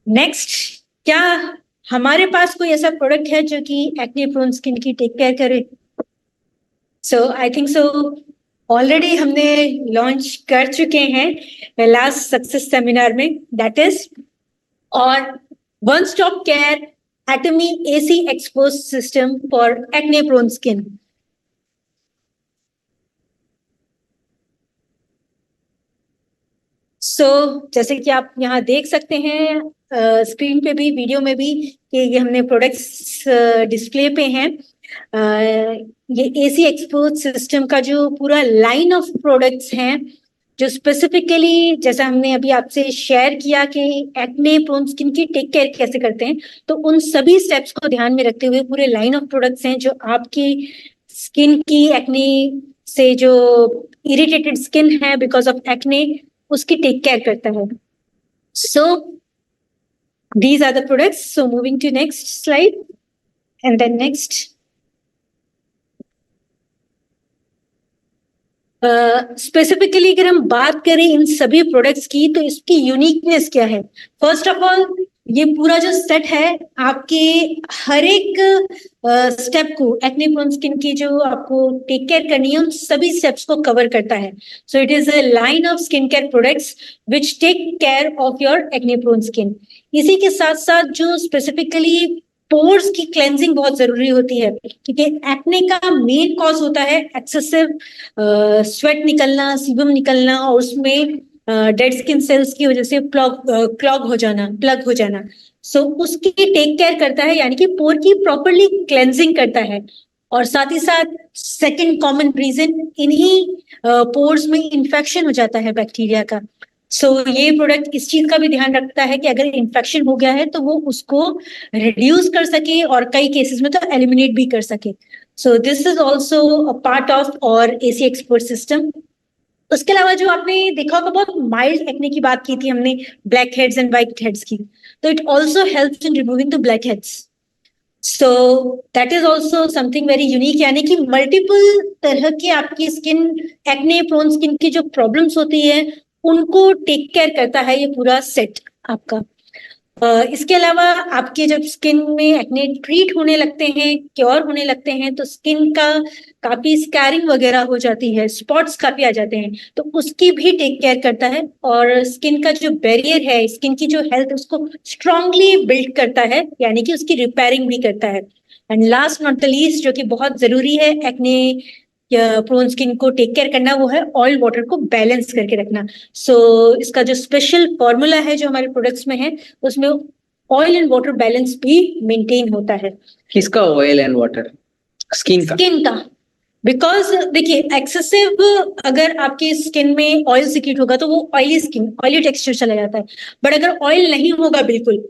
S2: नेक्स्ट, क्या हमारे पास कोई ऐसा प्रोडक्ट है जो कि एक्ने प्रोन स्किन की टेक केयर करे? सो आई थिंक सो ऑलरेडी हमने लॉन्च कर चुके हैं लास्ट सक्सेस सेमिनार में, दैट इज और one stop care Atomy AC Exposed System for acne prone skin. जैसे कि आप यहाँ देख सकते हैं स्क्रीन पे भी, वीडियो में भी, कि ये हमने प्रोडक्ट्स डिस्प्ले पे हैं। ये एसी एक्सपोज सिस्टम का जो पूरा लाइन ऑफ प्रोडक्ट्स हैं, जो स्पेसिफिकली जैसा हमने अभी आपसे शेयर किया कि एक्ने प्रोन स्किन की टेक केयर कैसे करते हैं, तो उन सभी स्टेप्स को ध्यान में रखते हुए पूरे लाइन ऑफ प्रोडक्ट्स हैं जो आपकी स्किन की एक्ने से, जो इरिटेटेड स्किन है बिकॉज ऑफ एक्ने, उसकी टेक केयर करता है। So these are the products. So moving to next slide, and then next. Specifically अगर हम बात करें इन सभी प्रोडक्ट्स की, तो इसकी यूनिकनेस क्या है? फर्स्ट ऑफ ऑल, ये पूरा जो सेट है आपके हर एक स्टेप को, एक्ने प्रोन स्किन की जो आपको टेक केयर करनी है, उन सभी स्टेप्स को कवर करता है। So it is a line of skin care products which take care of your acne prone skin. इसी के साथ साथ जो स्पेसिफिकली पोर्स की क्लेंजिंग बहुत जरूरी होती है, क्योंकि एक्ने का मेन कॉज होता है एक्सेसिव स्वेट निकलना, सीबम निकलना, और उसमें डेड स्किन सेल्स की वजह से प्लग हो जाना। सो उसकी टेक केयर करता है, यानी कि पोर की प्रॉपरली क्लेंजिंग करता है। और साथ ही साथ सेकंड कॉमन रीजन, इन्हीं पोर्स में इन्फेक्शन हो जाता है बैक्टीरिया का। सो ये प्रोडक्ट इस चीज का भी ध्यान रखता है कि अगर इन्फेक्शन हो गया है तो वो उसको रिड्यूस कर सके और कई केसेस में तो एलिमिनेट भी कर सके। So this is also a part of और एसी एक्सपोर्ट सिस्टम। उसके अलावा जो आपने देखा होगा, बहुत माइल्ड एक्ने की बात की थी हमने, black heads and white heads की, तो it also helps in removing the black heads. So that is also something very unique, यानी कि मल्टीपल तरह की आपकी स्किन, एक्ने प्रोन स्किन की जो प्रॉब्लम्स होती है, उनको टेक केयर करता है ये पूरा सेट आपका। इसके अलावा आपके जब स्किन में एक्ने ट्रीट होने लगते हैं, क्योर होने लगते हैं, तो स्किन का काफी स्कैरिंग वगैरह हो जाती है, स्पॉट्स काफी आ जाते हैं, तो उसकी भी टेक केयर करता है। और स्किन का जो बैरियर है, स्किन की जो हेल्थ, उसको स्ट्रांगली बिल्ड करता है, यानी कि उसकी रिपेयरिंग भी करता है। And last not the least, जो कि बहुत जरूरी है एक्ने प्रोन स्किन को टेक केयर करना, वो है ऑयल वाटर को बैलेंस करके रखना। सो इसका जो स्पेशल फॉर्मूला है जो हमारे प्रोडक्ट्स में है, उसमें ऑयल एंड वाटर बैलेंस भी मेंटेन होता है।
S1: किसका ऑयल एंड वाटर? स्किन का।
S2: बिकॉज देखिए, एक्सेसिव अगर आपके स्किन में ऑयल सिक्रीट होगा तो वो ऑयली स्किन, ऑयली टेक्सचर चला जाता है। बट अगर ऑयल नहीं होगा बिल्कुल,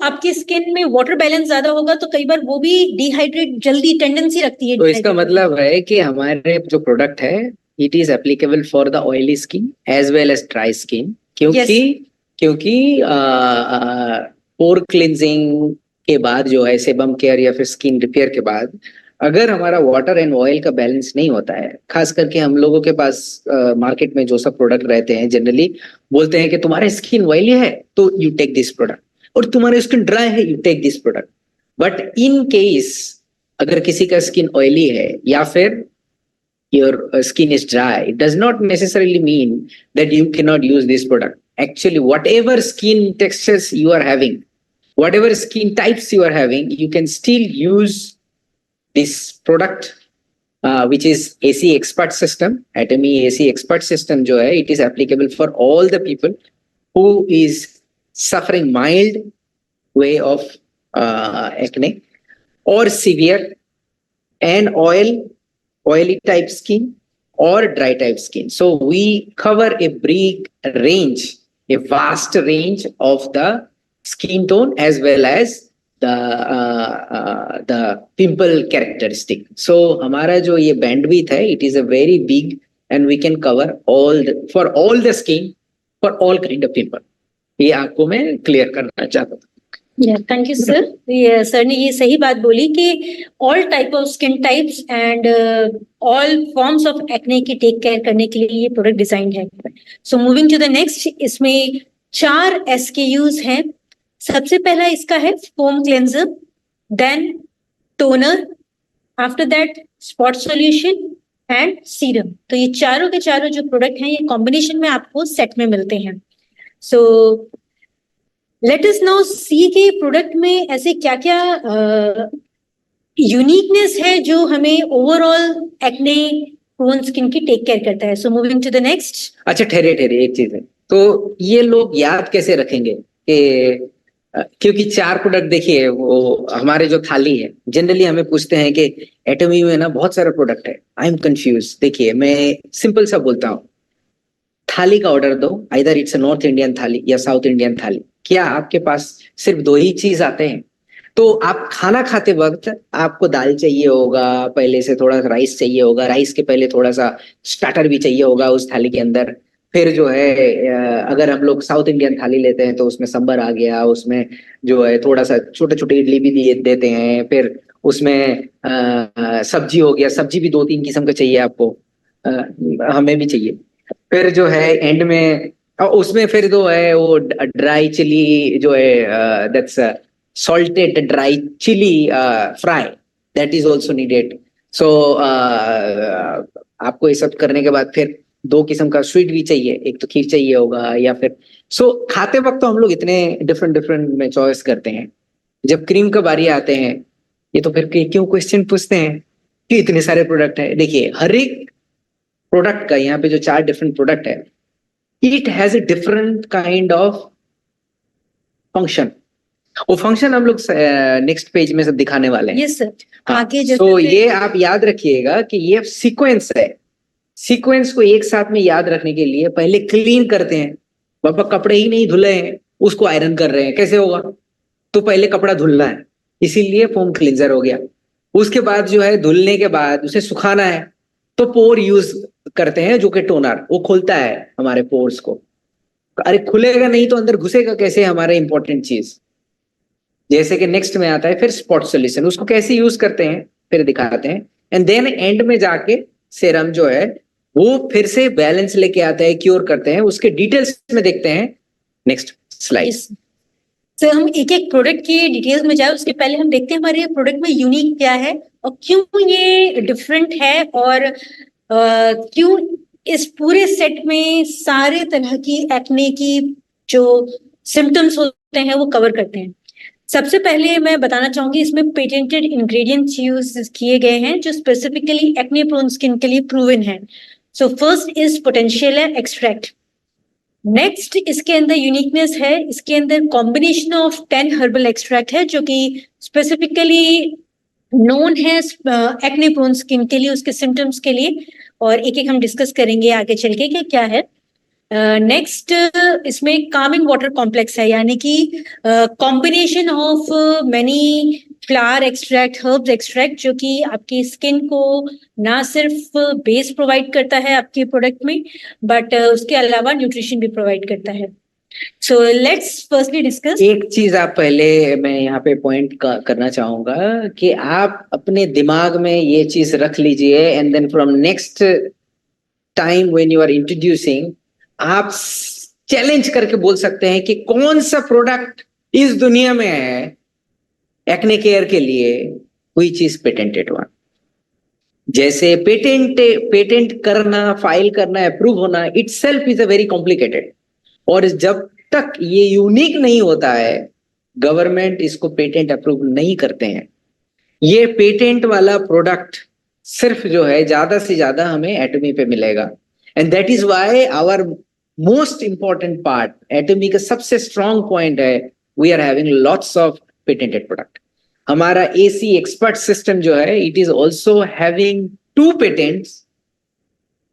S2: आपकी स्किन में वाटर बैलेंस ज्यादा होगा, तो कई बार वो भी डिहाइड्रेट जल्दी टेंडेंसी रखती है।
S1: तो इसका मतलब है कि हमारे जो प्रोडक्ट है, it is applicable for the oily skin as well as dry skin, क्योंकि पोर क्लिनजिंग के बाद जो है, सेबम केयर या फिर स्किन रिपेयर के बाद, अगर हमारा वाटर एंड ऑयल का बैलेंस नहीं होता है, खास करके हम लोगों के पास मार्केट में जो सब प्रोडक्ट रहते हैं, जनरली बोलते हैं कि तुम्हारा स्किन ऑयली है तो यू टेक दिस प्रोडक्ट, और तुम्हारा स्किन ड्राई है you take this product. But in case अगर किसी का स्किन ऑयली है या फिर your skin is dry, it does not necessarily mean that you cannot use this product. Actually, whatever skin textures you are having, whatever skin types you are having, you can still use this product, which is AC Expert System. Atomy AC Expert System जो है, it is applicable for all the people who is suffering mild way of acne or severe and oily type skin or dry type skin. So we cover a vast range of the skin tone as well as the pimple characteristic. So हमारा जो ये bandwidth है, it is a very big, and we can cover for all the skin, for all kind of pimple. ये आपको मैं clear करना चाहता था।
S2: Thank you sir. सर ने ये सही बात बोली कि all type of skin types and all forms of acne की टेक केयर करने के लिए ये प्रोडक्ट डिजाइन है। So moving to the next, इसमें 4 SKUs हैं। सबसे पहला इसका है foam cleanser, then toner, after that spot solution and serum. तो ये चारों के चारों जो प्रोडक्ट हैं, ये कॉम्बिनेशन में आपको सेट में मिलते हैं। सो लेट अस नाउ सी के प्रोडक्ट में ऐसे क्या क्या यूनिकनेस है जो हमें ओवरऑल एक्ने प्रोन स्किन की टेक केयर करता है. So moving to the next.
S1: अच्छा ठहरे ठहरे, एक चीज है, तो ये लोग याद कैसे रखेंगे कि क्योंकि 4 प्रोडक्ट देखिए, वो हमारे जो थाली है, जनरली हमें पूछते हैं कि एटमी में ना बहुत सारा प्रोडक्ट है, आई एम कंफ्यूज. देखिए मैं सिंपल सा बोलता हूँ, थाली का ऑर्डर दो, आइदर इट्स नॉर्थ इंडियन थाली या साउथ इंडियन थाली. क्या आपके पास सिर्फ 2 ही चीज आते हैं? तो आप खाना खाते वक्त आपको दाल चाहिए होगा, पहले से थोड़ा राइस चाहिए होगा, राइस के पहले थोड़ा सा स्टार्टर भी चाहिए होगा उस थाली के अंदर. फिर जो है अगर हम लोग साउथ इंडियन थाली लेते हैं तो उसमें सांबर आ गया, उसमें जो है थोड़ा सा छोटे छोटे इडली भी दिए देते हैं, फिर उसमें सब्जी हो गया, सब्जी भी 2-3 किस्म का चाहिए आपको, हमें भी चाहिए. फिर जो है एंड में उसमें फिर जो है वो ड्राई चिली जो है, that's salted dry chili fry, that is also needed. So आपको ये सब करने के बाद फिर 2 किस्म का स्वीट भी चाहिए, एक तो खीर चाहिए होगा या फिर खाते वक्त तो हम लोग इतने डिफरेंट डिफरेंट में चॉइस करते हैं. जब क्रीम का बारी आते हैं, ये तो फिर क्यों क्वेश्चन पूछते हैं कि इतने सारे प्रोडक्ट है. देखिए हर एक प्रोडक्ट का, यहाँ पे जो 4 डिफरेंट प्रोडक्ट है, it has a different kind of function. वो फंक्शन हम लोग नेक्स्ट पेज में सब दिखाने वाले हैं.
S2: Yes sir.
S1: हाँ,
S2: आगे
S1: तो ये आप याद रखिएगा कि ये सीक्वेंस है. सीक्वेंस को एक साथ में याद रखने के लिए पहले क्लीन करते हैं. पापा कपड़े ही नहीं धुले हैं, उसको आयरन कर रहे हैं, कैसे होगा? तो पहले कपड़ा धुलना है, इसीलिए फोम क्लींजर हो गया. उसके बाद जो है धुलने के बाद उसे सुखाना है, तो पोर यूज करते हैं जो कि टोनर, वो खोलता है हमारे पोर्स को. अरे खुलेगा नहीं तो अंदर घुसेगा कैसे हमारे इंपॉर्टेंट चीज. जैसे कि नेक्स्ट में आता है फिर स्पॉट सॉल्यूशन, उसको कैसे यूज करते हैं फिर दिखाते हैं. एंड देन एंड में जाके सेरम जो है वो फिर से बैलेंस लेके आता है, क्योर करते हैं, उसके डिटेल्स में देखते हैं नेक्स्ट स्लाइड.
S2: सर हम एक एक प्रोडक्ट की डिटेल्स में जाए उसके पहले हम देखते हैं हमारे प्रोडक्ट में यूनिक क्या है और क्यों ये डिफरेंट है, और क्यों इस पूरे सेट में सारे तरह की एक्ने की जो सिम्टम्स होते हैं वो कवर करते हैं. सबसे पहले मैं बताना चाहूंगी इसमें पेटेंटेड इंग्रेडिएंट्स यूज किए गए हैं जो स्पेसिफिकली एक्ने प्रोन स्किन के लिए प्रूवन है. So first is potentiella extract. Next इसके अंदर यूनिकनेस है, इसके अंदर कॉम्बिनेशन ऑफ 10 हर्बल एक्सट्रैक्ट है जो कि स्पेसिफिकली नोन है एक्ने प्रोन स्किन के लिए, उसके सिम्टम्स के लिए, और एक एक हम डिस्कस करेंगे आगे चल के कि क्या है. नेक्स्ट इसमें कामिंग वाटर कॉम्प्लेक्स है, यानी कि combination of many flower extract, herbs extract, जो कि आपकी स्किन को ना सिर्फ बेस प्रोवाइड करता है आपके प्रोडक्ट में बट उसके अलावा न्यूट्रिशन भी प्रोवाइड करता है. So let's firstly discuss.
S1: एक चीज आप पहले मैं यहाँ पे पॉइंट करना चाहूंगा कि आप अपने दिमाग में ये चीज रख लीजिए, and then from next time when you are introducing, आप चैलेंज करके बोल सकते हैं कि कौन सा प्रोडक्ट इस दुनिया में है एक्ने केयर के लिए व्हिच इज पेटेंटेड वन. जैसे पेटेंट करना, फाइल करना, अप्रूव होना itself is a very complicated, और जब तक ये यूनिक नहीं होता है गवर्नमेंट इसको पेटेंट अप्रूव नहीं करते हैं. ये पेटेंट वाला प्रोडक्ट सिर्फ जो है ज्यादा से ज्यादा हमें एटमी पे मिलेगा. And that is why our most important part, Atomy का सबसे स्ट्रॉन्ग पॉइंट है, we are having lots of patented product. हमारा एसी एक्सपर्ट सिस्टम जो है it is also having 2 patents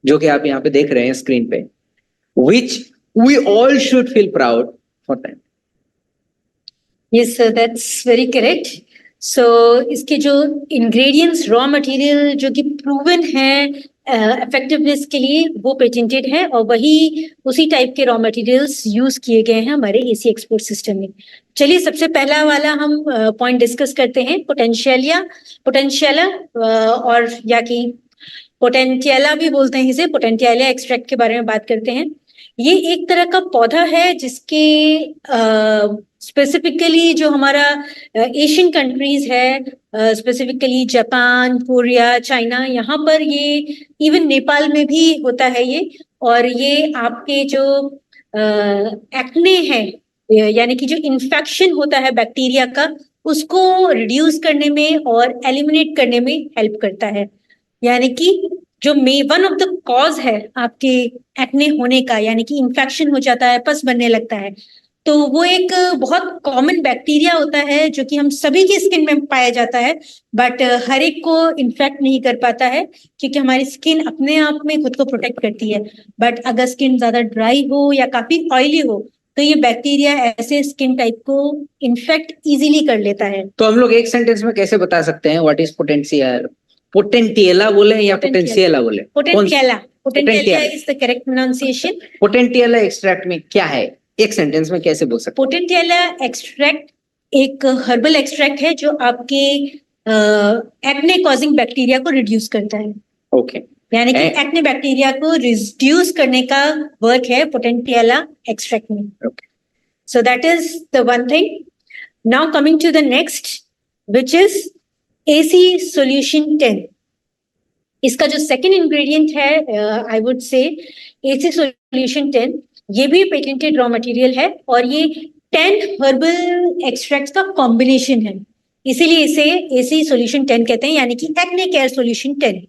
S1: जो कि आप यहाँ पे देख रहे हैं स्क्रीन पे, which we all should feel proud for that.
S2: Yes sir, that's very correct. So इसके जो इंग्रेडिएंट्स, रॉ मटेरियल जो कि प्रूवन है इफेक्टिवनेस के लिए वो पेटेंटेड है, और वही उसी टाइप के रॉ मटेरियल्स यूज किए गए हैं हमारे एसी एक्सपोर्ट सिस्टम में. चलिए सबसे पहला वाला हम पॉइंट डिस्कस करते हैं, पोटेंशियला और या कि पोटेंटियला भी बोलते हैं इसे, पोटेंटियला एक्सट्रैक्ट के बारे में बात करते हैं. ये एक तरह का पौधा है जिसके स्पेसिफिकली जो हमारा एशियन कंट्रीज है, स्पेसिफिकली जापान, कोरिया, चाइना, यहाँ पर ये इवन नेपाल में भी होता है ये. और ये आपके जो एक्ने है यानी कि जो इन्फेक्शन होता है बैक्टीरिया का उसको रिड्यूस करने में और एलिमिनेट करने में हेल्प करता है। यानी कि जो वन ऑफ द कॉज है आपके एक्ने होने का, यानी कि इन्फेक्शन हो जाता है, पस बनने लगता है, तो वो एक बहुत कॉमन बैक्टीरिया होता है जो कि हम सभी की स्किन में पाया जाता है, बट हर एक को इन्फेक्ट नहीं कर पाता है क्योंकि हमारी स्किन अपने आप में खुद को प्रोटेक्ट करती है। बट अगर स्किन ज्यादा ड्राई हो या काफी ऑयली हो तो ये बैक्टीरिया ऐसे स्किन टाइप को इन्फेक्ट इजीली कर लेता है।
S1: तो हम लोग एक सेंटेंस में कैसे बता सकते हैं व्हाट इज पोटेंशियल? पोटेंटिएला बोले या पोटेंशियला बोले?
S2: Potentiella, potentiella
S1: Potentiella.
S2: Is the correct pronunciation.
S1: Potentiella extract में क्या है, एक सेंटेंस में कैसे बोल सकते
S2: पोटेंटिएला एक्सट्रैक्ट एक हर्बल एक्सट्रैक्ट है जो आपके एक्ने कॉजिंग बैक्टीरिया को रिड्यूस करता है।
S1: हैं? ओके,
S2: यानी कि एक्ने बैक्टीरिया को रिड्यूस करने का वर्क है पोटेंटिएला एक्सट्रैक्ट में।
S1: Okay.
S2: So that is the one thing. Now coming to the next which is AC solution 10। इसका जो सेकंड इंग्रेडिएंट है I would say AC solution 10, ये भी पेटेंटेड रॉ मटेरियल है और ये 10 हर्बल एक्सट्रैक्ट्स का कॉम्बिनेशन है, इसीलिए इसे AC सॉल्यूशन 10 कहते हैं, यानी कि एक्ने केयर सॉल्यूशन 10।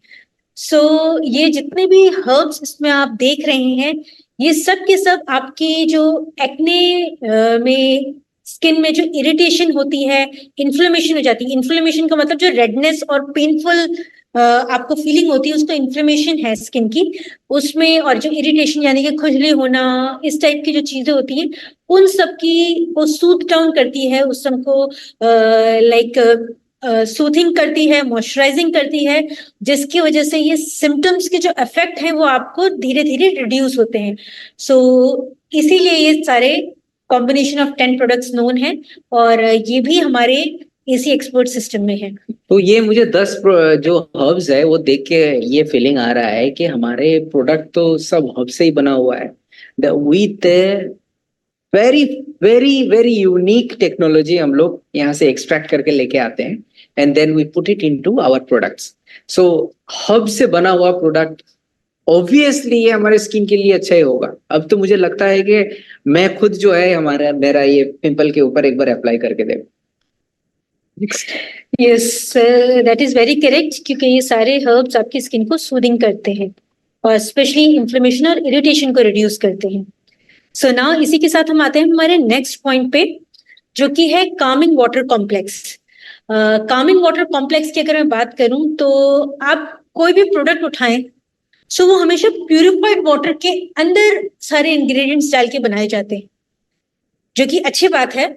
S2: सो ये जितने भी हर्ब्स इसमें आप देख रहे हैं ये सब के सब आपकी जो एक्ने में स्किन में जो इरिटेशन होती है, इन्फ्लेमेशन हो जाती है, इन्फ्लेमेशन का मतलब जो रेडनेस और पेनफुल आपको फीलिंग होती है उसको इन्फ्लेमेशन है स्किन की उसमें, और जो इरिटेशन यानी कि खुजली होना, इस टाइप की जो चीजें होती हैं उन सब की वो सूथ डाउन करती है, उस सबको सूथिंग करती है, मॉइस्चराइजिंग करती है, जिसकी वजह से ये सिम्टम्स के जो इफेक्ट हैं वो आपको धीरे धीरे रिड्यूस होते हैं। सो इसीलिए ये सारे कॉम्बिनेशन ऑफ 10 प्रोडक्ट्स नोन है और ये भी हमारे AC एक्सपर्ट सिस्टम में है।
S1: तो ये मुझे 10 जो हर्ब्स है वो देख के ये फीलिंग आ रहा है कि हमारे प्रोडक्ट तो सब हर्ब से ही बना हुआ है, with very very very unique technology हम लोग यहाँ से एक्सट्रैक्ट करके लेके आते हैं and then we put it into our products. So herb से बना हुआ प्रोडक्ट ऑब्वियसली ये हमारे स्किन के लिए अच्छा ही होगा। अब तो मुझे लगता है कि मैं खुद जो है मेरा ये पिंपल के ऊपर एक बार अप्लाई करके देखूं।
S2: Yes, that is very correct, क्योंकि ये सारे हर्ब्स आपकी स्किन को सूदिंग करते हैं और स्पेशली इन्फ्लेमेशन और इरिटेशन को रिड्यूस करते हैं। सो नाउ इसी के साथ हम आते हैं हमारे नेक्स्ट पॉइंट पे, जो कि है Kameng water complex. Kameng water complex की अगर मैं बात करूं तो आप कोई भी प्रोडक्ट उठाएं सो वो हमेशा प्यूरिफाइड वाटर के अंदर सारे इंग्रेडिएंट्स डाल के बनाए जाते हैं, जो कि अच्छी बात है,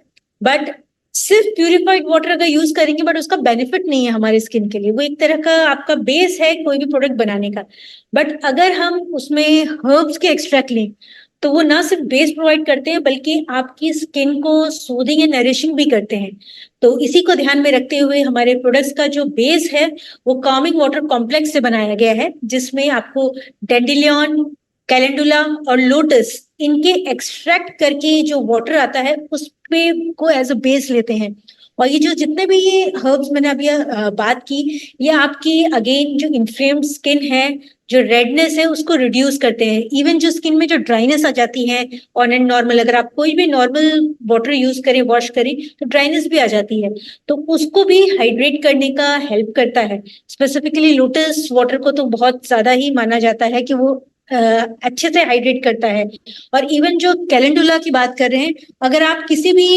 S2: बट सिर्फ प्यूरिफाइड वाटर अगर यूज करेंगे बट उसका बेनिफिट नहीं है हमारे स्किन के लिए। वो एक तरह का आपका बेस है कोई भी प्रोडक्ट बनाने का, बट अगर हम उसमें हर्ब्स के एक्सट्रैक्ट लें तो वो ना सिर्फ बेस प्रोवाइड करते हैं बल्कि आपकी स्किन को सूदिंग एंड नरिशिंग भी करते हैं। तो इसी को ध्यान में रखते हुए हमारे प्रोडक्ट्स का जो बेस है वो कामिंग वाटर कॉम्प्लेक्स से बनाया गया है, जिसमें आपको डैंडेलियन, कैलेंडुला और लोटस इनके एक्सट्रैक्ट करके जो वाटर आता है उस पे को एज अ बेस लेते हैं। और ये जो जितने भी ये हर्ब्स मैंने अभी बात की, ये आपकी अगेन जो इन्फ्लेम्ड स्किन है, जो रेडनेस है उसको रिड्यूस करते हैं। इवन जो स्किन में जो ड्राइनेस आ जाती है ऑन एंड नॉर्मल, अगर आप कोई भी नॉर्मल वाटर यूज करें, वॉश करें, तो ड्राइनेस भी आ जाती है, तो उसको भी हाइड्रेट करने का हेल्प करता है। स्पेसिफिकली लोटस वाटर को तो बहुत ज्यादा ही माना जाता है कि वो अच्छे से हाइड्रेट करता है। और इवन जो कैलेंडुला की बात कर रहे हैं, अगर आप किसी भी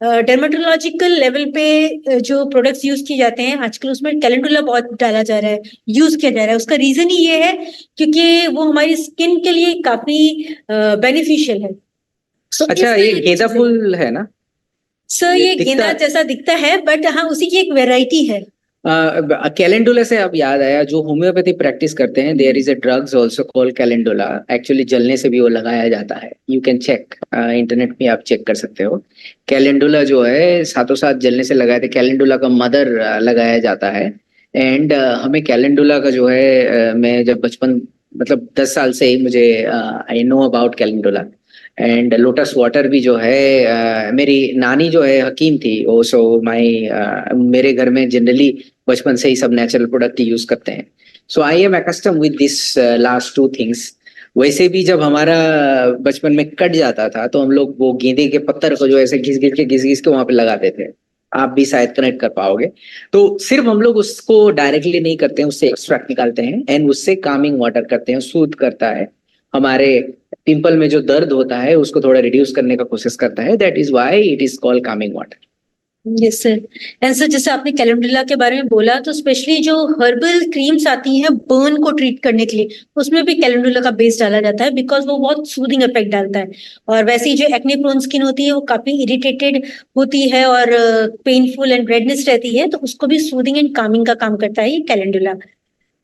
S2: डर्मेटोलॉजिकल लेवल पे जो प्रोडक्ट्स यूज किए जाते हैं आजकल, उसमें कैलेंडुला बहुत डाला जा रहा है, यूज किया जा रहा है। उसका रीजन ही ये है क्योंकि वो हमारी स्किन के लिए काफी बेनिफिशियल है।
S1: अच्छा, ये गेंदा फूल है ना
S2: सर? ये गेंदा जैसा दिखता है बट हाँ उसी की एक वेराइटी है।
S1: कैलेंडुला से अब याद आया, जो होम्योपैथी प्रैक्टिस करते हैं, there is a drugs also called calendula. Actually जलने से भी वो लगाया जाता है, यू कैन चेक, इंटरनेट पे आप चेक कर सकते हो। कैलेंडुला जो है साथों साथ जलने से लगाए थे, कैलेंडुला का मदर लगाया जाता है। एंड हमें कैलेंडुला का जो है मैं जब बचपन मतलब 10 साल से ही मुझे I know about calendula. And lotus water भी जो है मेरी नानी जो है हकीम थी, वो सो मेरे घर में जनरली बचपन से ही सब नेचुरल प्रोडक्ट यूज करते हैं। So I am accustomed with this last 2 things. वैसे भी जब हमारा बचपन में कट जाता था तो हम लोग वो गेंदे के पत्थर को जो ऐसे घिस घिस के वहां पे लगाते थे। आप भी शायद कनेक्ट कर पाओगे। तो सिर्फ हम लोग उसको डायरेक्टली नहीं करते हैं, उससे एक्सट्रैक्ट निकालते हैं एंड उससे कामिंग वाटर करते हैं, सूद करता है हमारे पिंपल में जो दर्द होता है उसको थोड़ा रिड्यूस करने का कोशिश करता है। That is why it is called Kameng water.
S2: Yes sir. And sir जैसे आपने कैलेंडुला के बारे में बोला, तो स्पेशली जो हर्बल क्रीम्स आती हैं बर्न को ट्रीट करने के लिए, उसमें भी कैलेंडुला का बेस डाला जाता है बिकॉज वो बहुत सूदिंग इफेक्ट डालता है। और वैसे ही जो एक्ने प्रोन स्किन होती है वो काफी इरिटेटेड होती है और पेनफुल एंड रेडनेस रहती है, तो उसको भी सूदिंग एंड कामिंग का काम करता है ये कैलेंडुला।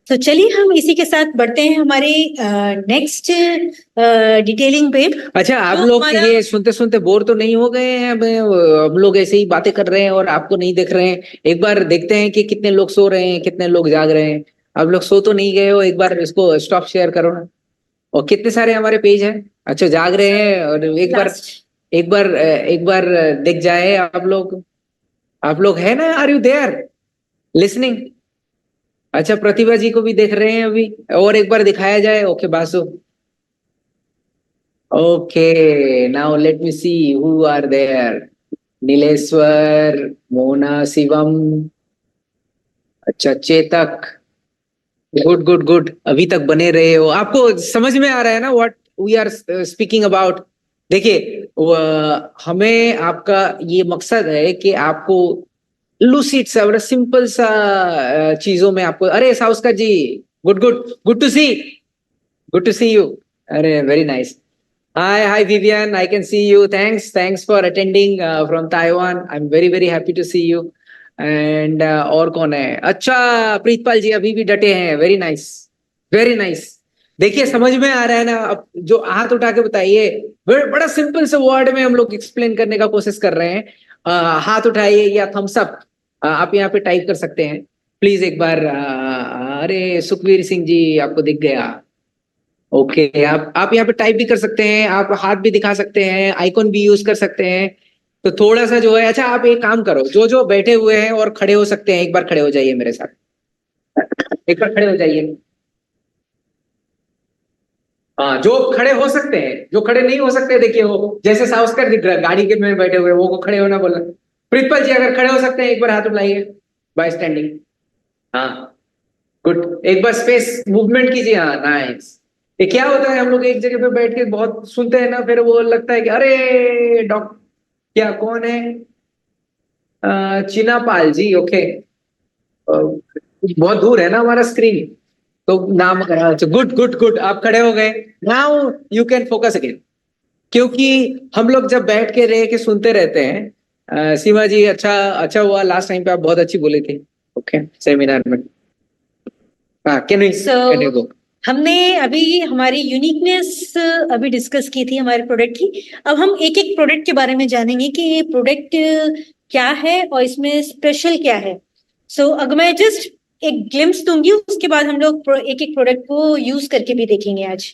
S2: तो चलिए हम इसी के साथ बढ़ते हैं हमारे नेक्स्ट डिटेलिंग पे।
S1: अच्छा, आप
S2: तो
S1: लोग
S2: हमारा
S1: ये सुनते सुनते बोर तो नहीं हो गए हैं? हम लोग ऐसे ही बातें कर रहे हैं और आपको नहीं देख रहे हैं। एक बार देखते हैं कि कितने लोग सो रहे हैं, कितने लोग जाग रहे हैं। आप लोग सो तो नहीं गए हो? एक बार इसको स्टॉप शेयर करो ना। और कितने सारे हमारे पेज हैं? अच्छा, जाग रहे हैं। और
S2: लास्ट
S1: एक बार दिख जाए आप लोग। आप लोग है ना? Are you there listening? अच्छा, प्रतिभा जी को भी देख रहे हैं अभी। और एक बार दिखाया जाए। Okay Basu. Okay, now let me see who are there. Nileshwar, Mona, Shivam, अच्छा चेतक। गुड गुड गुड, अभी तक बने रहे हो। आपको समझ में आ रहा है ना what we are speaking about? देखिए, हमें आपका ये मकसद है कि आपको लूसिड सा बड़ा सिंपल सा चीजों में आपको। अरे साउस्कर जी, good good, good to see you. अरे very nice. Hi, Vivian. I can see you. Thanks for attending from Taiwan. I'm very happy to see you. And और कौन है? अच्छा, प्रीतपाल जी अभी भी डटे हैं। Very nice. देखिए, समझ में आ रहा है ना? अब जो हाथ उठा के बताइए। बड़ा सिंपल से वर्ड में हम लोग एक्सप्लेन करने का कोशिश कर रहे हैं। हाथ उठाइए या थम्स अप आप यहाँ पे टाइप कर सकते हैं प्लीज एक बार। अरे सुखवीर सिंह जी, आपको दिख गया। ओके, आप यहाँ पे टाइप भी कर सकते हैं, आप हाथ भी दिखा सकते हैं, आइकॉन भी यूज कर सकते हैं। तो थोड़ा सा जो है, अच्छा आप एक काम करो, जो जो बैठे हुए हैं और खड़े हो सकते हैं एक बार खड़े हो जाइए मेरे साथ। एक बार खड़े हो जाइए। हाँ, जो खड़े हो सकते हैं, जो खड़े नहीं हो सकते देखिए, वो जैसे साउस्कर दिख रहा है गाड़ी के में बैठे हुए, वो को खड़े होना बोला। प्रिंसिपल जी अगर खड़े हो सकते हैं एक बार हाथ उठाइए बाय स्टैंडिंग। हाँ, गुड। एक बार स्पेस मूवमेंट कीजिए। हाँ, नाइस। ये क्या होता है, हम लोग एक जगह पे बैठ के बहुत सुनते हैं ना, फिर वो लगता है कि अरे डॉक्टर क्या कौन है? चीना पाल जी। ओके, बहुत दूर है ना हमारा स्क्रीन, तो नाम गुड गुड गुड, आप खड़े हो गए। Now you can focus again. क्योंकि हम लोग जब बैठ के रह के सुनते रहते हैं। सीमा जी, अच्छा अच्छा हुआ लास्ट टाइम पे आप बहुत अच्छी बोली थी। ओके, सेमिनार में। हाँ, कैन यू गो?
S2: हमने अभी हमारी यूनिकनेस अभी डिस्कस की थी हमारे प्रोडक्ट की। अब हम एक एक प्रोडक्ट के बारे में जानेंगे कि ये प्रोडक्ट क्या है और इसमें स्पेशल क्या है। सो अगर मैं जस्ट एक ग्लिम्स दूंगी, उसके बाद हम लोग एक एक प्रोडक्ट को यूज करके भी देखेंगे आज।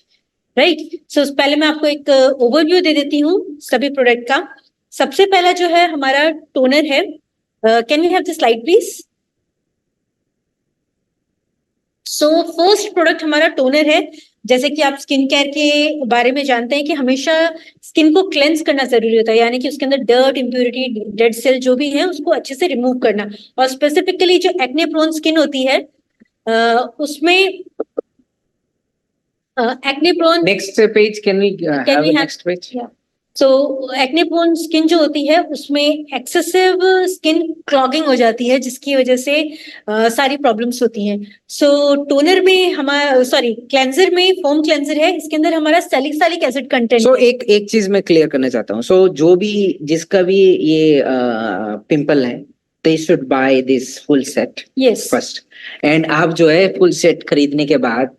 S2: राइट। सो पहले मैं आपको एक ओवरव्यू दे देती हूँ सभी प्रोडक्ट का। सबसे पहला जो है हमारा टोनर है। Can we have the slide please? So first product हमारा टोनर है। जैसे कि आप स्किन केयर के बारे में जानते हैं कि हमेशा स्किन को क्लेंस करना जरूरी होता है, यानी कि उसके अंदर डर्ट, इम्प्योरिटी, डेड सेल जो भी है उसको अच्छे से रिमूव करना। और स्पेसिफिकली जो एक्ने प्रोन स्किन होती है उसमें acne prone.
S1: Next page, can we have next page?
S2: So acne prone skin जो होती है उसमें एक्सेसिव स्किन क्लॉगिंग हो जाती है, जिसकी वजह से सारी प्रॉब्लम्स होती हैं। सो टोनर में हमारा, सॉरी क्लेंजर में फोम क्लेंजर है, इसके अंदर हमारा सैलिसिलिक एसिड कंटेंट।
S1: सो एक चीज मैं क्लियर करना चाहता हूँ। सो जो भी जिसका भी ये पिंपल है, they should buy this full set
S2: Yes.
S1: first। And आप जो है फुल सेट खरीदने के बाद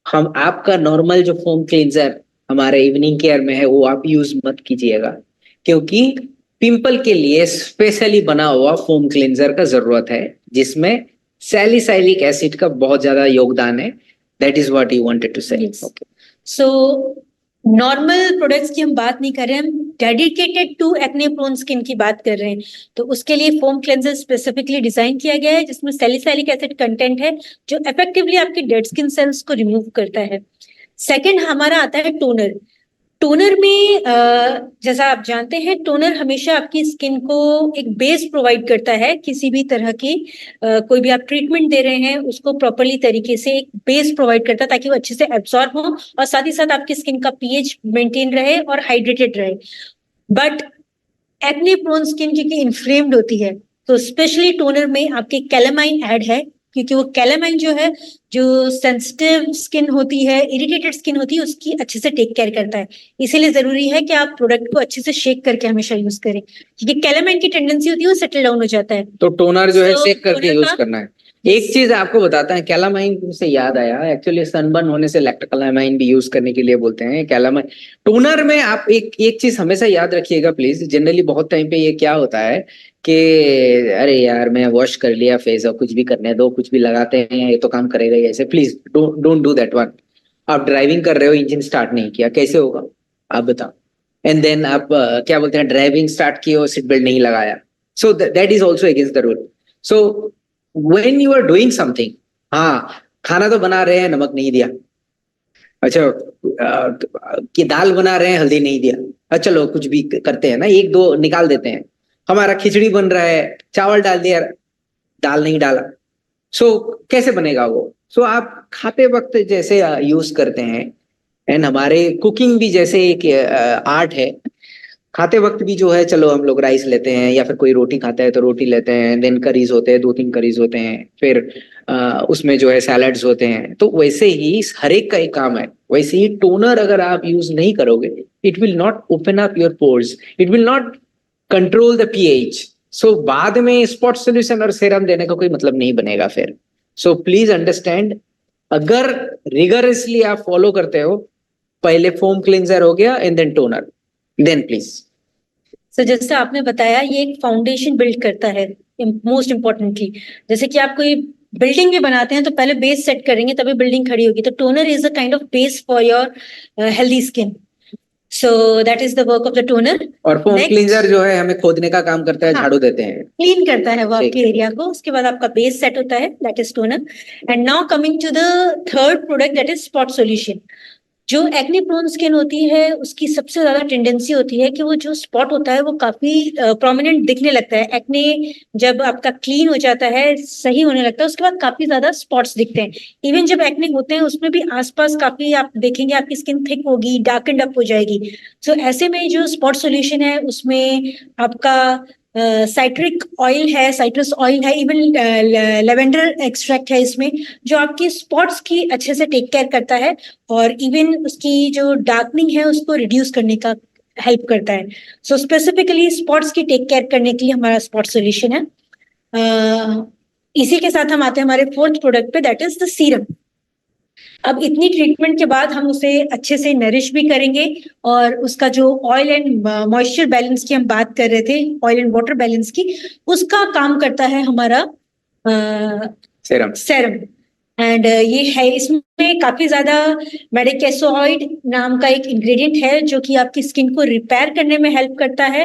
S1: हम आपका नॉर्मल जो फोम क्लींजर हमारे इवनिंग केयर में है वो आप यूज मत कीजिएगा, क्योंकि पिंपल के लिए स्पेशली बना हुआ फोम क्लींजर का जरूरत है, जिसमें सैलिसाइलिक एसिड का बहुत ज्यादा योगदान है। That is what you wanted to say.
S2: So normal products की हम बात नहीं कर रहे हैं, हम dedicated to acne prone skin की बात कर रहे हैं। तो उसके लिए फोम क्लेंजर स्पेसिफिकली डिजाइन किया गया है, जिसमें सैलिसिलिक एसिड कंटेंट है जो इफेक्टिवली आपके डेड स्किन सेल्स को रिमूव करता है। सेकंड हमारा आता है टोनर। टोनर में जैसा आप जानते हैं, टोनर हमेशा आपकी स्किन को एक बेस प्रोवाइड करता है। किसी भी तरह की कोई भी आप ट्रीटमेंट दे रहे हैं उसको प्रॉपरली तरीके से एक बेस प्रोवाइड करता है ताकि वो अच्छे से एब्जॉर्ब हो और साथ ही साथ आपकी स्किन का पीएच मेंटेन रहे और हाइड्रेटेड रहे। बट एक्ने प्रोन स्किन क्योंकि इन्फ्लेम्ड होती है, तो स्पेशली टोनर में आपके कैलामाइन ऐड है, क्योंकि वो कैलामाइन जो है, जो सेंसिटिव स्किन होती है, इरिटेटेड स्किन होती है, उसकी अच्छे से टेक केयर करता है। इसीलिए जरूरी है कि आप प्रोडक्ट को अच्छे से शेक करके हमेशा यूज करें, क्योंकि कैलामाइन की टेंडेंसी होती है वो सेटल डाउन हो जाता है।
S1: तो टोनर जो है
S2: So,
S1: शेक करके
S2: toner
S1: यूज
S2: का-
S1: करना है। एक चीज आपको बताता है, कैलामाइन से याद आया, एक्चुअली सनबर्न होने से लैक्टोकैलामाइन भी यूज करने के लिए बोलते हैं। कैलामाइन टोनर में आप एक चीज हमेशा याद रखिएगा प्लीज। जनरली बहुत टाइम पे ये क्या होता है कि अरे यार मैं वॉश कर लिया फेस और कुछ भी करने दो, कुछ भी लगाते हैं, ये तो काम करेगा ही ऐसे। Please don't do that one. आप ड्राइविंग कर रहे हो, इंजन स्टार्ट नहीं किया, कैसे होगा आप बताओ। एंड देन आप क्या बोलते हैं, ड्राइविंग स्टार्ट किए और सीट बेल्ट नहीं लगाया, so that is also against the rule. So when you are doing something, हाँ खाना तो बना रहे हैं, नमक नहीं दिया, अच्छा कि दाल बना रहे हैं, हल्दी नहीं दिया, अच्छा चलो कुछ भी करते हैं ना, एक दो निकाल देते हैं। हमारा खिचड़ी बन रहा है, चावल डाल दिया, दाल नहीं डाला, सो कैसे बनेगा वो। सो आप खाते वक्त जैसे यूज करते हैं, एंड हमारे कुकिंग भी जैसे एक आर्ट है। खाते वक्त भी जो है, चलो हम लोग राइस लेते हैं या फिर कोई रोटी खाता है तो रोटी लेते हैं, देन करीज होते हैं, 2-3 करीज होते हैं, फिर उसमें जो है सैलड्स होते हैं। तो वैसे ही हर एक का एक काम है। वैसे ही टोनर अगर आप यूज नहीं करोगे, it will not open up your pores, it will not control the pH. So बाद में स्पॉट सोल्यूशन और सेरम देने का कोई मतलब नहीं बनेगा फिर। सो प्लीज अंडरस्टैंड, अगर रिगरसली आप फॉलो करते हो, पहले फोम क्लींजर हो गया and then toner, then please.
S2: So जैसे आपने बताया, ये एक फाउंडेशन बिल्ड करता है मोस्ट इम्पोर्टेंटली। जैसे कि आप कोई बिल्डिंग भी बनाते हैं तो पहले बेस सेट करेंगे तभी बिल्डिंग खड़ी होगी। तो toner is a kind of base for your healthy skin. So that is the work of the toner.
S1: और फोम क्लींजर जो है हमें खोदने का काम करता है,
S2: हाँ,
S1: झाड़ू देते हैं,
S2: क्लीन करता है वो
S1: ठीक
S2: आपके एरिया को। उसके बाद आपका बेस सेट होता है, that is toner. And now coming to the third product, that is spot solution. जो एक्ने प्रोन स्किन होती है उसकी सबसे ज्यादा टेंडेंसी होती है कि वो जो स्पॉट होता है वो काफी प्रोमिनेंट दिखने लगता है। एक्ने जब आपका क्लीन हो जाता है, सही होने लगता है, उसके बाद काफी ज्यादा स्पॉट्स दिखते हैं। इवन जब एक्ने होते हैं उसमें भी आसपास काफी आप देखेंगे आपकी स्किन थिक होगी, डार्कन्ड अप हो जाएगी। सो ऐसे में जो स्पॉट सॉल्यूशन है उसमें आपका साइट्रिक ऑयल है, साइट्रस ऑयल है, इवन लेवेंडर एक्सट्रैक्ट है इसमें, जो आपकी स्पॉट्स की अच्छे से टेक केयर करता है और इवन उसकी जो डार्कनिंग है उसको रिड्यूस करने का हेल्प करता है। सो स्पेसिफिकली स्पॉट्स की टेक केयर करने के लिए हमारा स्पॉट सॉल्यूशन है। इसी के साथ हम आते हैं हमारे फोर्थ प्रोडक्ट पे, दैट इज द सीरम। अब इतनी ट्रीटमेंट के बाद हम उसे अच्छे से नरिश भी करेंगे और उसका जो ऑयल एंड मॉइस्चर बैलेंस की हम बात कर रहे थे, ऑयल एंड वाटर बैलेंस की, उसका काम करता है हमारा सेरम। एंड ये है, इसमें काफी ज्यादा मेडिकेसोइड नाम का एक इंग्रेडिएंट है जो कि आपकी स्किन को रिपेयर करने में हेल्प करता है।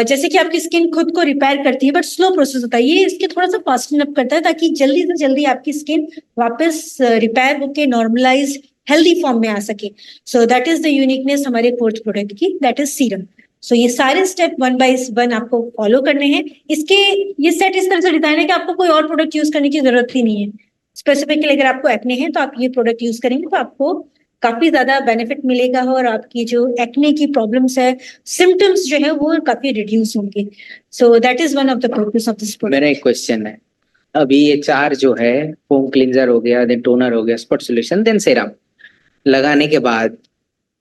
S2: जैसे कि आपकी स्किन खुद को रिपेयर करती है बट स्लो प्रोसेस होता है, ये इसके थोड़ा सा फास्टन अप करता है ताकि जल्दी से जल्दी आपकी स्किन वापस रिपेयर होके नॉर्मलाइज हेल्दी फॉर्म में आ सके। सो दैट इज द यूनिकनेस हमारे फोर्थ प्रोडक्ट की, दैट इज सीरम। सो ये सारे स्टेप 1 बाय 1 आपको फॉलो करने हैं। इसके ये सेट इस तरह से डिजाइन है कि आपको कोई और प्रोडक्ट यूज करने की जरूरत ही नहीं है। स्पेसिफिकली अगर आपको एक्ने है तो आप ये प्रोडक्ट यूज करेंगे तो आपको काफी ज्यादा बेनिफिट मिलेगा और आपकी जो एक्ने की प्रॉब्लम्स है, सिम्टम्स जो है वो काफी रिड्यूस होंगे। सो that is one of the purpose of this product.
S1: मेरा एक क्वेश्चन है, अभी ये 4 जो है, फोम क्लींजर हो गया, देन टोनर हो गया, स्पॉट सॉल्यूशन, देन सेरम, लगाने के बाद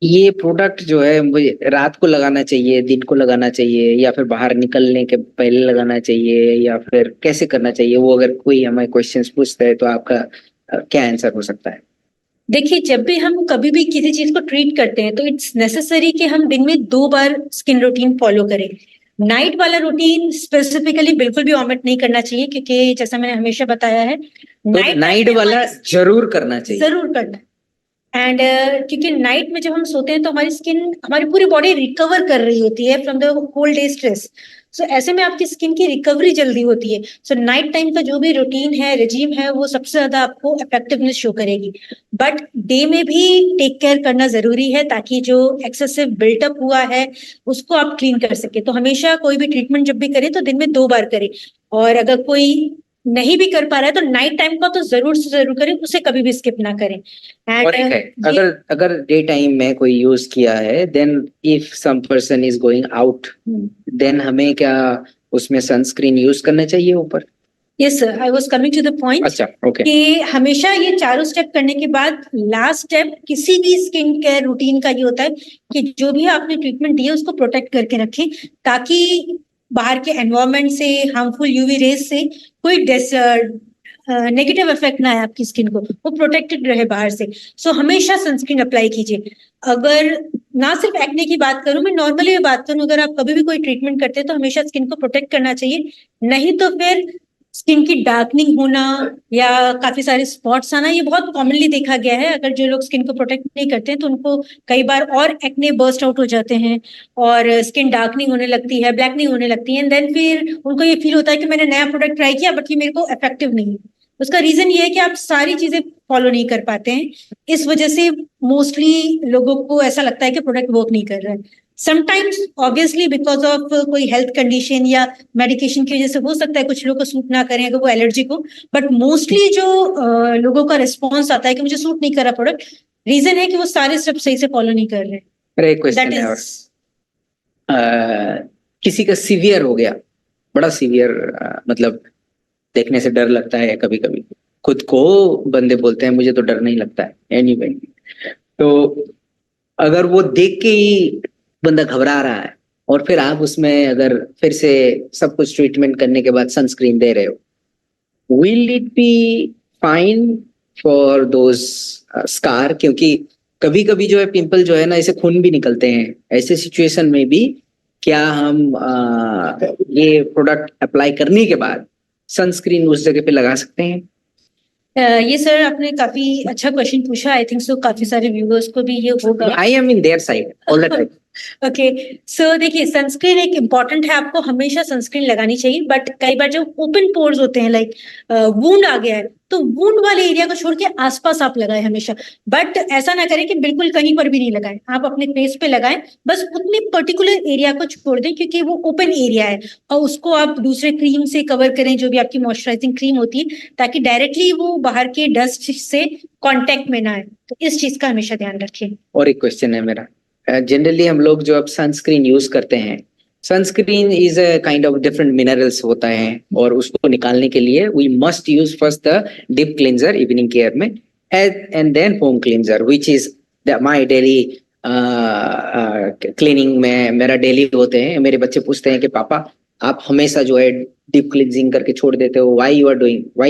S1: ये प्रोडक्ट जो है मुझे रात को लगाना चाहिए, दिन को लगाना चाहिए, या फिर बाहर निकलने के पहले लगाना चाहिए, या फिर कैसे करना चाहिए वो, अगर कोई हमें क्वेश्चंस पूछता है तो आपका क्या आंसर हो सकता है?
S2: देखिए, जब भी हम कभी भी किसी चीज को ट्रीट करते हैं तो इट्स नेसेसरी कि हम दिन में 2 बार स्किन रूटीन फॉलो करें। नाइट वाला रूटीन स्पेसिफिकली बिल्कुल भी ऑमिट नहीं करना चाहिए, क्योंकि जैसा मैंने हमेशा बताया है,
S1: तो नाइट वाला जरूर करना चाहिए,
S2: जरूर करना। एंड क्योंकि नाइट में जब हम सोते हैं तो हमारी स्किन, हमारी पूरी बॉडी रिकवर कर रही होती है from the whole day stress. So ऐसे में आपकी स्किन की रिकवरी जल्दी होती है। सो नाइट टाइम का जो भी रूटीन है, रिजीम है, वो सबसे ज्यादा आपको इफेक्टिवनेस शो करेगी। बट डे में भी टेक केयर करना जरूरी है, ताकि जो एक्सेसिव बिल्टअप हुआ है उसको आप क्लीन कर सके। तो हमेशा कोई भी ट्रीटमेंट जब भी करें तो दिन में 2 बार करें, और अगर कोई नहीं भी कर पा रहा है तो नाइट टाइम का तो जरूर से जरूर करें, उसे कभी भी स्किप ना करें।
S1: और एक है, अगर अगर डे टाइम में कोई यूज किया है, then if some person is going out, then हमें क्या उसमें सनस्क्रीन यूज करना चाहिए ऊपर?
S2: Yes sir, I was coming to the point.
S1: अच्छा, ओके।
S2: कि हमेशा ये चारों स्टेप करने के बाद लास्ट स्टेप किसी भी स्किन केयर रूटीन का ये होता है कि जो भी आपने ट्रीटमेंट दी है उसको प्रोटेक्ट करके रखें, ताकि बाहर के एनवायरनमेंट से, हार्मफुल यूवी रेज से कोई नेगेटिव इफेक्ट ना आए आपकी स्किन को, वो प्रोटेक्टेड रहे बाहर से। सो हमेशा सनस्क्रीन अप्लाई कीजिए। अगर ना सिर्फ एक्ने की बात करूं, मैं नॉर्मली बात करूं, अगर आप कभी भी कोई ट्रीटमेंट करते हैं तो हमेशा स्किन को प्रोटेक्ट करना चाहिए। नहीं तो फिर स्किन की डार्कनिंग होना या काफी सारे स्पॉट्स आना, ये बहुत कॉमनली देखा गया है। अगर जो लोग स्किन को प्रोटेक्ट नहीं करते हैं तो उनको कई बार और एक्ने बर्स्ट आउट हो जाते हैं, और स्किन डार्कनिंग होने लगती है, ब्लैकनिंग होने लगती है, एंड देन फिर उनको ये फील होता है कि मैंने नया प्रोडक्ट ट्राई किया बट ये मेरे को इफेक्टिव नहीं है। उसका रीजन ये है कि आप सारी चीजें फॉलो नहीं कर पाते हैं। इस वजह से मोस्टली लोगों को ऐसा लगता है कि प्रोडक्ट वर्क नहीं कर रहा है। समटाइम्स ऑब्वियसली बिकॉज ऑफ कोई हेल्थ कंडीशन या मेडिकेशन की वजह से हो सकता है कुछ लोगों को सूट ना करें, अगर वो एलर्जी को। बट मोस्टली जो लोगों का रिस्पॉन्स आता है कि मुझे सूट नहीं कर रहा प्रोडक्ट, रीजन है कि वो सारे स्टेप सही से फॉलो नहीं कर रहे।
S1: मेरा एक क्वेश्चन है और किसी का सीवियर हो गया, बड़ा सीवियर, मतलब देखने से डर लगता है कभी कभी, खुद को बंदे बोलते हैं मुझे तो डर नहीं लगता है एनीवे, तो अगर वो देख के ही बंदा घबरा रहा है और फिर आप उसमें अगर फिर से सब कुछ ट्रीटमेंट करने के बाद सनस्क्रीन दे रहे हो, will it be fine for those scar? क्योंकि कभी कभी जो है पिंपल जो है ना, ऐसे खून भी निकलते हैं, ऐसे सिचुएशन में भी क्या हम ये प्रोडक्ट अप्लाई करने के बाद सनस्क्रीन उस जगह पे लगा सकते हैं?
S2: ये सर आपने काफी अच्छा क्वेश्चन पूछा। आई थिंक सो काफी सारे व्यूअर्स को भी ये होगा।
S1: I am in their side all the time.
S2: Okay, so देखिए, सनस्क्रीन एक इम्पॉर्टेंट है, आपको हमेशा सनस्क्रीन लगानी चाहिए। बट कई बार जब ओपन पोर्स होते हैं, लाइक वूंड आ गया है, तो वूंड वाले एरिया को छोड़ के आसपास आप लगाएं हमेशा। बट ऐसा ना करें कि बिल्कुल कहीं पर भी नहीं लगाएं, आप अपने फेस पे लगाएं, बस उतने पर्टिकुलर एरिया को छोड़ दें, क्योंकि वो ओपन एरिया है, और उसको आप दूसरे क्रीम से कवर करें, जो भी आपकी मॉइस्चराइजिंग क्रीम होती है, ताकि डायरेक्टली वो बाहर के डस्ट से कॉन्टेक्ट में ना आए। तो इस चीज का हमेशा ध्यान रखें।
S1: और एक क्वेश्चन है मेरा, जनरली हम लोग जो अब सनस्क्रीन यूज करते हैं, sunscreen is a kind of different minerals होता है, और उसको निकालने के लिए we must use first the deep cleanser evening care में, and then foam cleanser, which is my daily cleaning में मेरा डेली होते हैं। मेरे बच्चे पूछते हैं कि पापा आप हमेशा जो है डीप क्लींजिंग करके छोड़ देते हो, why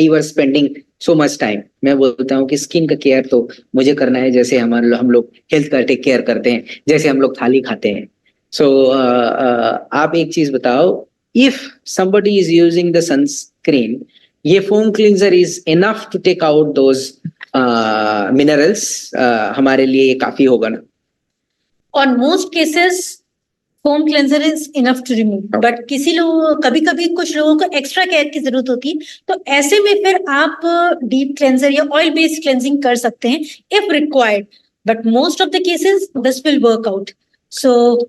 S1: you are spending so much time? मैं बोलता हूँ कि स्किन का केयर तो मुझे करना है, जैसे हम लोग हेल्थ का टेक केयर करते हैं, जैसे हम लोग थाली खाते हैं। सो आप एक चीज बताओ, if somebody is using the sunscreen, ये foam cleanser is enough to take out those minerals? हमारे लिए ये काफी होगा ना?
S2: On most cases foam cleanser is enough to remove, but किसी लोग, कभी कभी कुछ लोगों को एक्स्ट्रा केयर की जरूरत होती है, तो ऐसे में फिर आप डीप क्लेंजर या ऑयल बेस्ड क्लेंजिंग कर सकते हैं if required. But most of the cases this will work out. So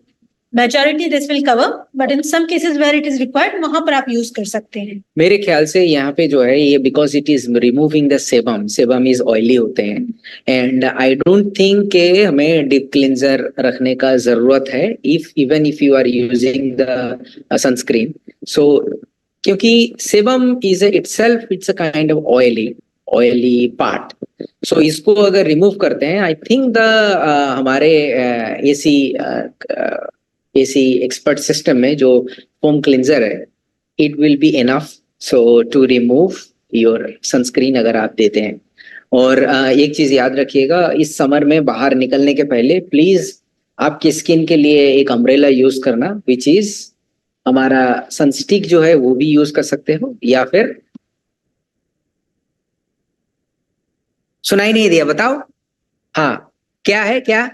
S2: majority this will cover, but in some cases where it is required, वहां पर आप यूज कर सकते हैं।
S1: मेरे ख्याल से यहाँ पे जो है ये because it is removing the sebum is oily होते हैं, एंड आई डोंट थिंक के हमें डीप क्लींजर रखने का जरूरत है if even if you are using the sunscreen. So क्योंकि sebum is itself it's a kind of oily part, so इसको अगर रिमूव करते हैं, आई थिंक द हमारे एसी एक्सपर्ट सिस्टम में जो फोम क्लींजर है, it will be enough so to remove your sunscreen अगर आप देते हैं। और एक चीज याद रखिएगा, इस समर में बाहर निकलने के पहले प्लीज आपकी स्किन के लिए एक अम्ब्रेला यूज करना, विच इज हमारा सनस्टिक जो है वो भी यूज कर सकते हो, या फिर सुनाई नहीं दिया, बताओ। हाँ, क्या है क्या?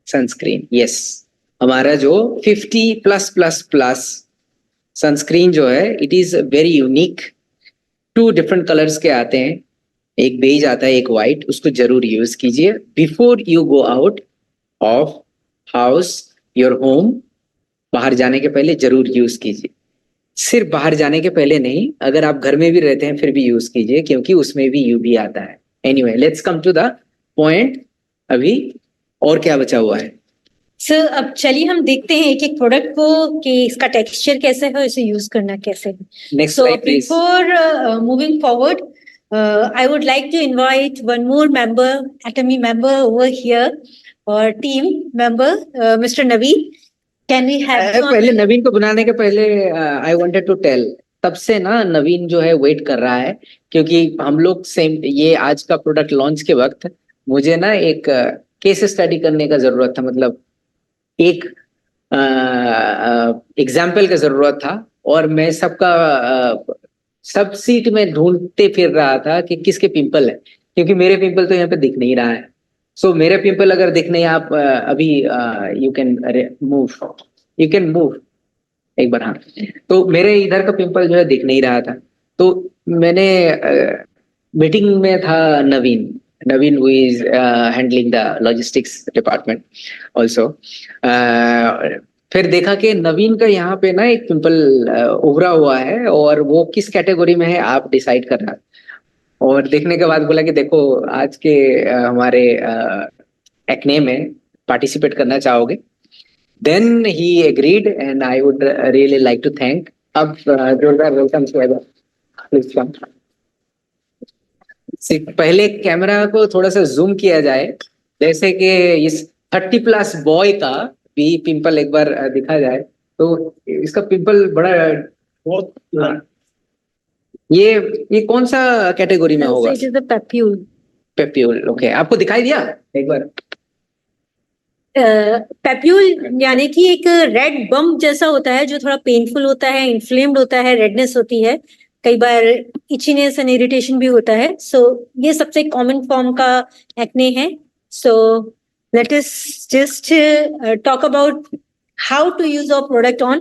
S1: Sunscreen, yes. हमारा जो 50+++ सनस्क्रीन जो है it is very unique. 2 different colours के आते हैं, एक बेज आता है एक वाइट, उसको जरूर यूज कीजिए before you go out of house your home. बाहर जाने के पहले जरूर यूज कीजिए, सिर्फ बाहर जाने के पहले नहीं, अगर आप घर में भी रहते हैं फिर भी यूज कीजिए क्योंकि उसमें भी यूवी आता है। Anyway let's come to the point. अभी और क्या बचा हुआ है?
S2: सर अब चलिए हम देखते हैं एक एक प्रोडक्ट को कि इसका टेक्सचर कैसे है, इसे यूज करना कैसे है।
S1: Next
S2: So
S1: slide please.
S2: before moving forward, I would like to invite one more member, Atomy member over here, or team member, Mr. Naveen. Can we have you on?
S1: पहले नवीन को बुलाने के पहले आई वांटेड टू टेल, तब से ना नवीन जो है वेट कर रहा है क्योंकि हम लोग सेम ये आज का प्रोडक्ट लॉन्च के वक्त मुझे ना एक केस स्टडी करने का जरूरत था, मतलब एक एग्जाम्पल का जरूरत था और मैं सब सीट में ढूंढते फिर रहा था कि किसके पिंपल है, क्योंकि मेरे पिंपल तो यहाँ पे दिख नहीं रहा है। सो मेरे पिंपल अगर दिख नहीं, आप अभी यू कैन मूव एक बार। हाँ, तो मेरे इधर का पिंपल जो है दिख नहीं रहा था, तो मैंने मीटिंग में था नवीन who is handling the logistics department also। फिर देखा कि नवीन का यहाँ पे ना एक पिंपल उभरा हुआ है और वो किस कैटेगरी में है आप डिसाइड करना। और देखने के बाद बोला कि देखो आज के हमारे एक्ने में पार्टिसिपेट करना चाहोगे? Then he agreed and I would really like to thank. अब जोरदार वेलकम प्लीज कम। पहले कैमरा को थोड़ा सा जूम किया जाए, जैसे कि इस 30+ बॉय का भी पिंपल एक बार दिखा जाए, तो इसका पिंपल बड़ा बहुत। ये कौन सा कैटेगरी में होगा?
S2: It is the papule.
S1: Papule. Okay, आपको दिखाई दिया एक बार?
S2: पेप्यूल यानी कि एक रेड बम्प जैसा होता है जो थोड़ा पेनफुल होता है, इन्फ्लेम्ड होता है, रेडनेस होती है, कई बार इचीनेस एंड इरिटेशन भी होता है। सो ये सबसे कॉमन फॉर्म का एक्ने है। So let us just talk about how to use our product on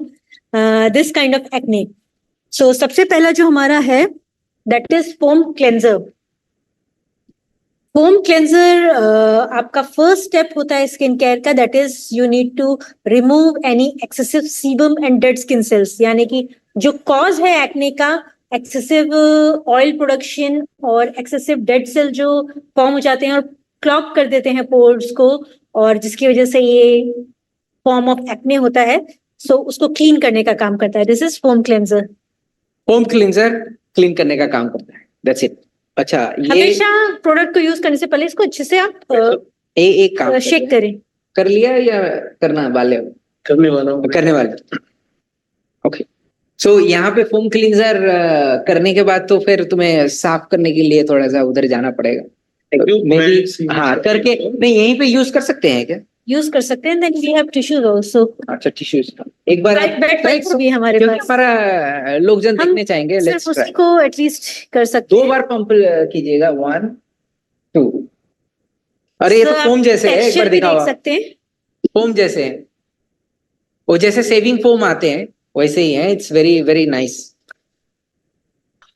S2: this kind of acne. So सबसे पहला जो हमारा है that is foam cleanser. Foam cleanser आपका फर्स्ट स्टेप होता है स्किन केयर का, that is you need to remove any excessive sebum and dead skin cells, यानी कि जो कॉज है एक्ने का एक्सेसिव ऑयल प्रोडक्शन और एक्सेसिव डेड सेल जो फॉर्म हो जाते हैं और क्लॉग कर देते हैं पोर्स को, और जिसकी वजह से ये फॉर्म ऑफ एक्ने होता है। सो उसको क्लीन करने का काम करता है। This is foam cleanser.
S1: Foam cleanser clean करने का काम करता है, दैट्स इट। अच्छा, ये
S2: हमेशा प्रोडक्ट को यूज करने से पहले इसको अच्छे से आप
S1: एक काम
S2: शेक करें।
S1: कर लिया या करना वाले? करने वाले। ओके, सो यहाँ पे फोम क्लींजर करने के बाद तो फिर तुम्हें साफ करने के लिए थोड़ा सा उधर जाना पड़ेगा। मे बी हाँ करके नहीं यहीं पे यूज कर सकते हैं क्या?
S2: यूज कर सकते हैं। Then we have tissues also.
S1: अच्छा, टिश्यूज एक बार
S2: बेड वाइप्स भी हमारे
S1: क्योंकि
S2: पास।
S1: हमारा लोग जन देखने चाहेंगे।
S2: सिर्फ उसी को एटलीस्ट कर सकते
S1: 2 बार पंप कीजिएगा, 1 2। अरे ये तो फोम जैसे है, एक बार दिखाओ।
S2: देख सकते हैं
S1: फोम जैसे है, वो जैसे सेविंग फोम आते हैं वैसे ही है। It's very very nice.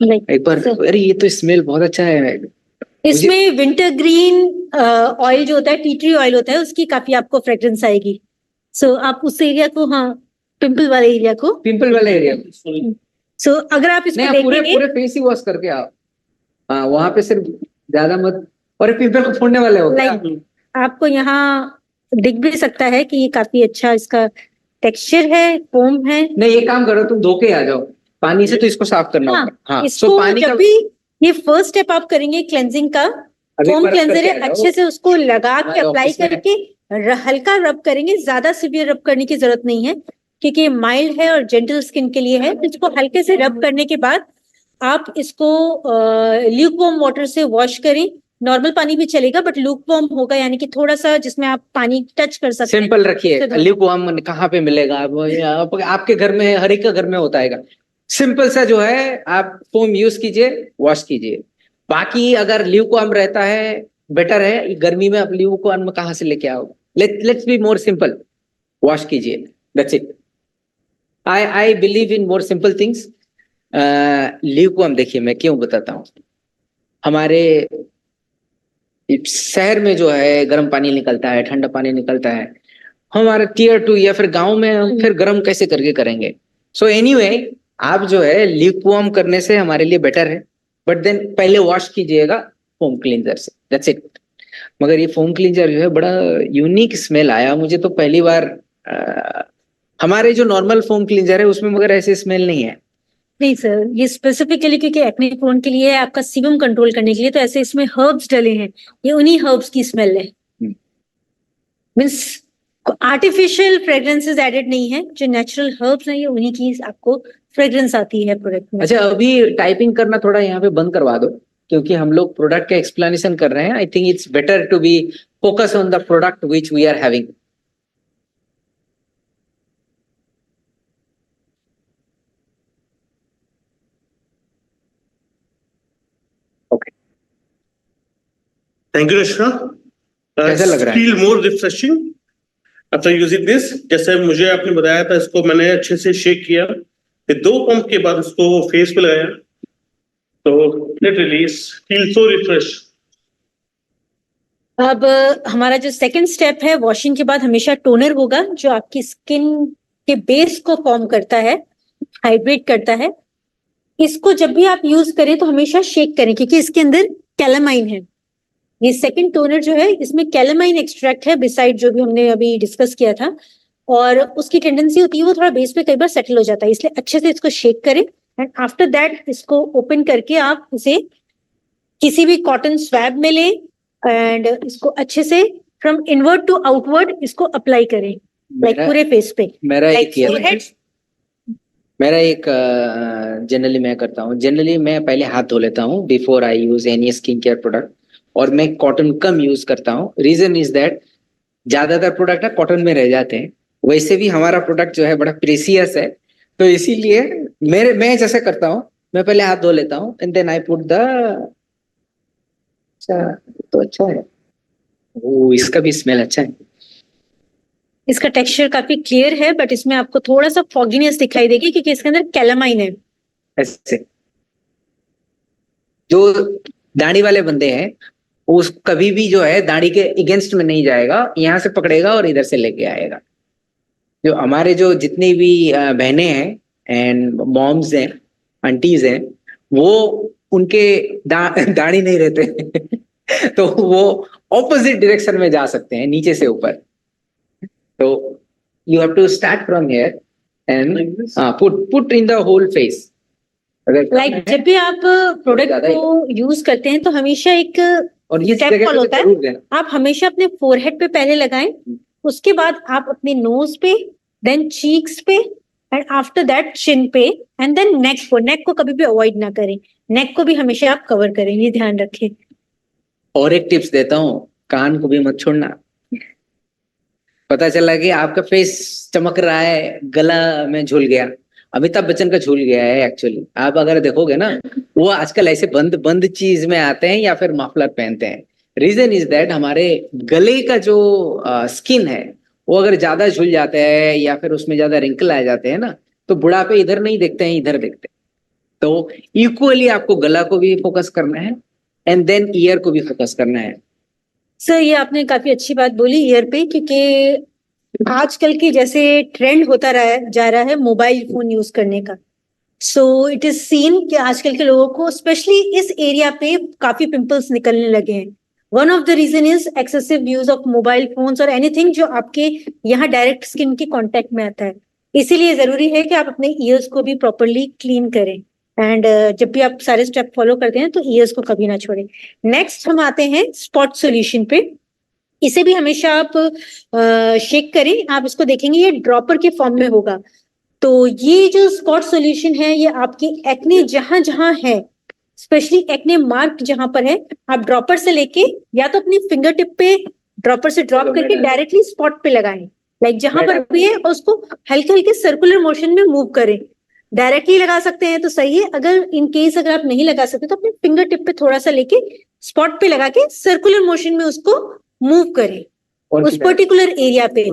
S1: एक बार अरे ये तो स्मेल बहुत अच्छा है।
S2: इसमें विंटर ग्रीन ऑयल जो होता है, टी ट्री ऑयल होता है, उसकी काफी आपको फ्रेग्रेंस आएगी। सो आप उस एरिया को, हाँ पिंपल वाले एरिया सो अगर आप इसको देखेंगे
S1: पूरे फेस ही वॉश करके आओ। हाँ वहां पे सिर्फ ज्यादा मत, और पिंपल को फोड़ने वाले हो क्या?
S2: आपको यहाँ दिख भी सकता है कि ये काफी अच्छा इसका टेक्सचर है, फोम है।
S1: नहीं एक काम करो, तुम धो के आ जाओ पानी से, तो इसको साफ करना होगा। हाँ,
S2: इसको पानी जब भी ये फर्स्ट स्टेप आप करेंगे क्लेंजिंग का, फोम क्लेंजर है, अच्छे से उसको लगा के अप्लाई करके हल्का रब करेंगे। ज्यादा सीवियर रब करने की जरूरत नहीं है क्योंकि ये माइल्ड है और जेंटल स्किन के लिए है। इसको हल्के से रब करने के बाद आप इसको ल्यूकवार्म वाटर से वॉश करें। नॉर्मल पानी भी चलेगा बट लूकवार्म होगा, यानी कि थोड़ा सा जिसमें आप पानी टच कर सकते हैं।
S1: सिंपल रखिए, लूकवार्म कहाँ पे मिलेगा? आपके घर में, हर एक का घर में होता है। सिंपल सा जो है, आप फोम यूज कीजिए, वॉश कीजिए। बाकी अगर ल्यूकवार्म रहता है बेटर है। गर्मी में आप ल्यूकवार्म कहाँ से लेके आओ? Let's be more simple. Wash कीजिए, that's it. I believe in more simple things. Lukewarm देखिए मैं क्यों बताता हूँ। हमारे शहर में जो है गर्म पानी निकलता है, ठंडा पानी निकलता है। हमारे टीयर 2 या फिर गांव में हम फिर गर्म कैसे करके करेंगे? सो एनीवे, आप जो है ल्यूकवार्म करने से हमारे लिए बेटर है, बट देन पहले वॉश कीजिएगा फोम क्लींजर से, दैट्स इट। मगर ये फोम क्लींजर जो है बड़ा यूनिक स्मेल आया मुझे तो पहली बार। हमारे जो नॉर्मल फोम क्लींजर है उसमें मगर ऐसे स्मेल नहीं है।
S2: नहीं सर, ये स्पेसिफिकली क्योंकि एक्ने प्रोन के लिए है, आपका सीबम कंट्रोल करने के लिए, तो ऐसे इसमें हर्ब्स डले हैं, ये उन्हीं हर्ब्स की स्मेल है। मीन्स आर्टिफिशियल फ्रेग्रेंसेस एडेड नहीं है, जो नेचुरल हर्ब्स हैं ये उन्हीं की आपको फ्रेग्रेंस आती है प्रोडक्ट में।
S1: अच्छा, अभी टाइपिंग करना थोड़ा यहाँ पे बंद करवा दो, क्योंकि हम लोग प्रोडक्ट का एक्सप्लेनेशन कर रहे हैं। I think it's better to be focus on the product which we are having. Okay,
S3: Thank you, Rashna.
S1: कैसा लग रहा है?
S3: Feel more refreshing after using this. जैसे मुझे आपने बताया था, इसको मैंने अच्छे से शेक किया, फिर 2 पंप के बाद इसको फेस पे लगाया, तो लिटरली फील सो रिफ्रेश।
S2: अब हमारा जो सेकंड स्टेप है, वॉशिंग के बाद हमेशा टोनर होगा, जो आपकी स्किन के बेस को फॉर्म करता है, हाइड्रेट करता है। इसको जब भी आप यूज करें तो हमेशा शेक करें, क्योंकि इसके अंदर कैलामाइन है। ये सेकंड टोनर जो है इसमें कैलामाइन एक्सट्रैक्ट है, बिसाइड जो भी हमने अभी डिस्कस किया था, और उसकी टेंडेंसी होती है वो थोड़ा बेस पे कई बार सेटल हो जाता है, इसलिए अच्छे से इसको शेक करें। एंड आफ्टर दैट इसको ओपन करके आप इसे किसी भी कॉटन स्वैब में लें एंड इसको अच्छे से फ्रॉम इनवर्ड टू आउटवर्ड इसको अप्लाई करें, लाइक पूरे फेस पे।
S1: मेरा
S2: Like forehead.
S1: एक जनरली मैं करता हूँ, जनरली मैं पहले हाथ धो लेता हूँ before I use any skin care product, और मैं कॉटन कम यूज करता हूँ। रीजन इज दैट ज्यादातर प्रोडक्ट ना कॉटन में रह जाते हैं, वैसे भी हमारा प्रोडक्ट जो है बड़ा प्रेसियस है, तो इसीलिए मैं जैसे करता हूँ, मैं पहले हाथ धो लेता हूँ and then I put the. अच्छा, तो अच्छा है वो, इसका भी स्मेल अच्छा है।
S2: इसका टेक्सचर काफी क्लियर है, बट इसमें आपको थोड़ा सा फॉगिनेस दिखाई देगी क्योंकि इसके अंदर कैलामाइन है।
S1: ऐसे जो दाढ़ी वाले बंदे हैं उस कभी भी जो है दाढ़ी के अगेंस्ट में नहीं जाएगा, यहाँ से पकड़ेगा और इधर से लेके आएगा। जो हमारे जो जितनी भी बहनें हैं एंड मॉम्स हैं, आंटीज हैं, वो उनके दाढ़ी नहीं रहते तो वो ऑपोजिट डायरेक्शन में जा सकते हैं, नीचे से ऊपर। तो you have to start from here and put in the whole face.
S2: Like जब भी आप प्रोडक्ट को यूज करते हैं तो हमेशा एक
S1: और ये
S2: स्टेप फॉलो होता है, आप हमेशा अपने फोरहेड पे पहले लगाएं, उसके बाद आप अपने नोज पे, देन चीक्स पे, एंड आफ्टर दैट चिन पे, एंड देन नेक को कभी भी अवॉइड ना करें, नेक को भी हमेशा आप कवर करें, ये ध्यान रखें।
S1: और एक टिप्स देता हूँ, कान को भी मत छोड़ना। पता चला कि आपका फेस चमक रहा है, गला में झूल गया, अमिताभ बच्चन का झूल गया है एक्चुअली। आप अगर देखोगे ना, वो आजकल ऐसे बंद बंद चीज में आते हैं या फिर मफलर पहनते हैं। रीजन इज दैट हमारे गले का जो स्किन है वो अगर ज्यादा झूल जाता है या फिर उसमें ज्यादा रिंकल आ जाते हैं ना, तो बुढ़ापे इधर नहीं देखते हैं, इधर देखते हैं। तो इक्वली आपको गला को भी फोकस करना है एंड देन ईयर को भी फोकस करना है।
S2: सर ये आपने काफी अच्छी बात बोली ईयर पे, क्योंकि आजकल की जैसे ट्रेंड होता जा रहा है मोबाइल फोन यूज करने का, सो इट इज सीन कि आजकल के लोगों को स्पेशली इस एरिया पे काफी पिंपल्स निकलने लगे हैं। One of the reason is excessive use of mobile phones और एनीथिंग जो आपके यहाँ डायरेक्ट स्किन के कांटेक्ट में आता है। इसीलिए जरूरी है कि आप अपने ईयर्स को भी प्रॉपरली क्लीन करें, एंड जब भी आप सारे स्टेप फॉलो करते हैं तो ईयर्स को कभी ना छोड़ें। नेक्स्ट हम आते हैं स्पॉट सॉल्यूशन पे। इसे भी हमेशा आप शेक करें, आप इसको देखेंगे ये ड्रॉपर के फॉर्म में होगा। तो ये जो स्पॉट सॉल्यूशन है ये आपकी एक्ने जहां जहां है, स्पेशली एक्ने मार्क जहां पर है, आप ड्रॉपर से लेके या तो अपनी फिंगर टिप पे ड्रॉपर से ड्रॉप करके डायरेक्टली स्पॉट पे लगाएं, लाइक जहां पर भी है, और उसको हल्के हल्के सर्कुलर मोशन में मूव करें। डायरेक्टली लगा सकते हैं तो सही है, अगर इन केस अगर आप नहीं लगा सकते तो अपने फिंगर टिप पे थोड़ा सा लेके स्पॉट पे लगा के सर्कुलर मोशन में उसको मूव करें उस पर्टिकुलर एरिया पे।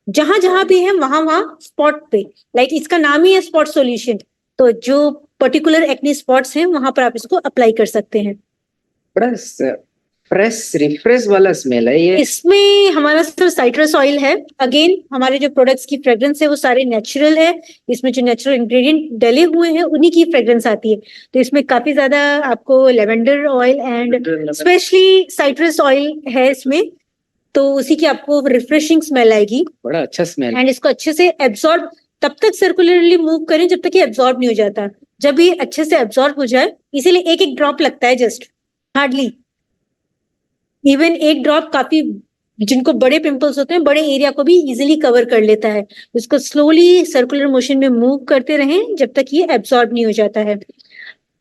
S2: जहां जहां भी है वहां वहां स्पॉट पे, लाइक इसका नाम ही है स्पॉट सॉल्यूशन, तो जो पर्टिकुलर एक्ने स्पॉट्स हैं वहां पर आप इसको अप्लाई कर सकते हैं।
S1: बड़ा फ्रेश रिफ्रेश वाला स्मेल है ये।
S2: इसमें हमारा सिर्फ साइट्रस ऑयल है। अगेन हमारे जो प्रोडक्ट्स की फ्रेग्रेंस है वो सारे नेचुरल है, इसमें जो नेचुरल इंग्रेडिएंट डले हुए हैं उन्हीं की फ्रेग्रेंस आती है। तो इसमें काफी ज्यादा आपको lavender oil and specially citrus oil है इसमें, तो उसी की आपको रिफ्रेशिंग स्मेल आएगी।
S1: बड़ा अच्छा स्मेल।
S2: एंड इसको अच्छे से एब्जॉर्ब तब तक सर्कुलरली मूव करें जब तक ये एब्जॉर्ब नहीं हो जाता। जब ये अच्छे से एब्जॉर्ब हो जाए, इसीलिए एक एक ड्रॉप लगता है, जस्ट हार्डली इवन एक ड्रॉप काफी, जिनको बड़े पिंपल्स होते हैं बड़े एरिया को भी इजीली कवर कर लेता है। इसको स्लोली सर्कुलर मोशन में मूव करते रहें जब तक ये एब्जॉर्ब नहीं हो जाता है।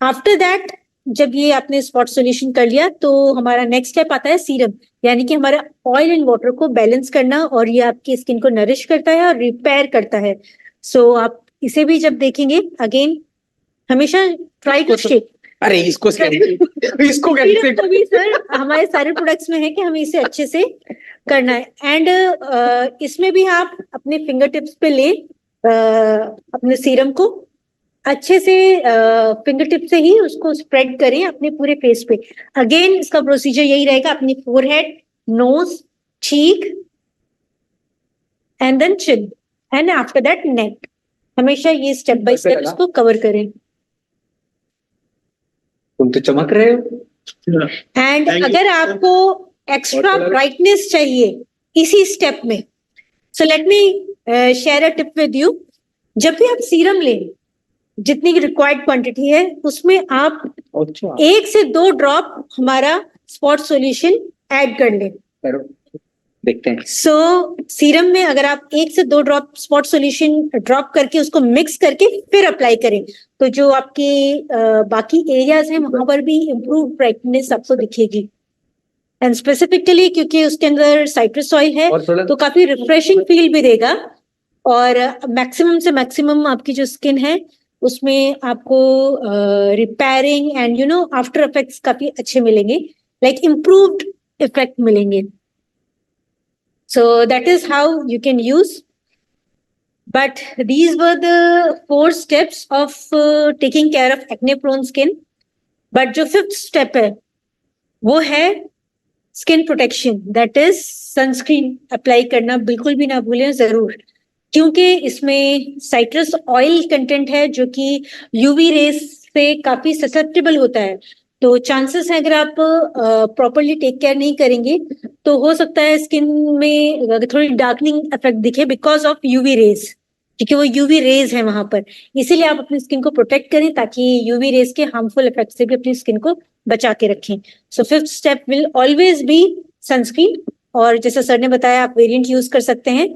S2: आफ्टर दैट जब ये आपने स्पॉट सॉल्यूशन कर लिया तो हमारा नेक्स्ट स्टेप आता है सीरम, यानी कि हमारा ऑयल एंड वाटर को बैलेंस करना, और ये आपकी स्किन को नरिश करता है और रिपेयर करता है। सो आप इसे भी जब देखेंगे, अगेन हमेशा ट्राई टू स्टे।
S1: अरे इसको इसको कैसे
S2: तभी सर हमारे सारे प्रोडक्ट्स में है कि हमें इसे अच्छे से करना है। एंड इसमें भी आप अपने फिंगर टिप्स पे ले अपने सीरम को अच्छे से फिंगर टिप से ही उसको स्प्रेड करें अपने पूरे फेस पे। अगेन इसका प्रोसीजर यही रहेगा, अपनी forehead, nose, cheek and then chin and after that neck. हमेशा ये स्टेप बाय स्टेप इसको कवर करें।
S1: तुम तो चमक रहे हो।
S2: एंड
S3: Thank you,
S2: अगर
S3: sir.
S2: आपको एक्स्ट्रा ब्राइटनेस चाहिए इसी स्टेप में, so let me share a tip with you. जब भी आप सीरम लें, जितनी रिक्वायर्ड क्वांटिटी है उसमें आप
S1: अच्छा
S2: 1 से 2 ड्रॉप हमारा स्पॉट सॉल्यूशन ऐड कर लें।
S1: करो, देखते हैं।
S2: सो सीरम में अगर आप 1 से 2 ड्रॉप स्पॉट सॉल्यूशन ड्रॉप करके उसको मिक्स करके फिर अप्लाई करें, तो जो आपके बाकी एरियाज हैं वहां पर भी इम्प्रूव ब्राइटनेस आपको दिखेगी। एंड स्पेसिफिकली क्योंकि उसके अंदर साइट्रस ऑयल है तो काफी रिफ्रेशिंग फील भी देगा, और मैक्सिमम से मैक्सिमम आपकी जो स्किन है उसमें आपको repairing and you know after effects काफी अच्छे मिलेंगे, लाइक इम्प्रूव्ड इफेक्ट मिलेंगे। So that is how you can use. But these were the 4 steps of taking care of acne prone skin. But जो 5th step है वो है skin protection, that is sunscreen apply करना बिल्कुल भी ना भूलें जरूर, क्योंकि इसमें साइट्रस ऑयल कंटेंट है जो कि यूवी रेस से काफी ससेप्टेबल होता है। तो चांसेस है अगर आप प्रॉपरली टेक केयर नहीं करेंगे तो हो सकता है स्किन में थोड़ी डार्कनिंग इफेक्ट दिखे बिकॉज ऑफ यूवी रेज, क्योंकि वो यूवी रेज है वहां पर। इसीलिए आप अपनी स्किन को प्रोटेक्ट करें ताकि यूवी रेज के हार्मफुल इफेक्ट से भी अपनी स्किन को बचा के रखें। सो 5th step will always be sunscreen, और जैसे सर ने बताया आप वेरिएंट यूज कर सकते हैं,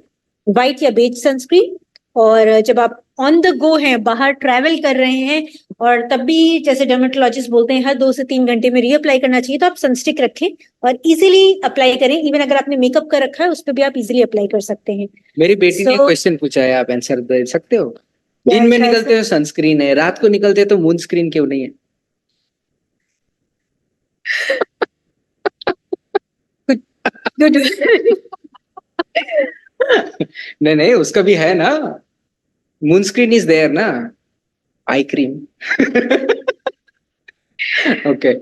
S2: व्हाइट या बेज सनस्क्रीन। और जब आप ऑन द गो हैं, बाहर ट्रैवल कर रहे हैं, और तब भी जैसे डर्मेटोलॉजिस्ट बोलते हैं हर 2 से 3 घंटे में रीअप्लाई करना चाहिए, तो आप सनस्टिक रखें और इजीली अप्लाई करें। इवन अगर आपने मेकअप कर रखा है उस पर भी आप इजीली अप्लाई कर सकते हैं।
S1: मेरी बेटी ने
S2: So-
S1: क्वेश्चन पूछा है, आप आंसर दे सकते हो?
S2: क्या
S1: दिन में
S2: है
S1: निकलते हो सनस्क्रीन है, रात को निकलते तो मून स्क्रीन क्यों नहीं है? नहीं नहीं, उसका भी है ना, मून स्क्रीन इज देयर ना, eye cream. Okay,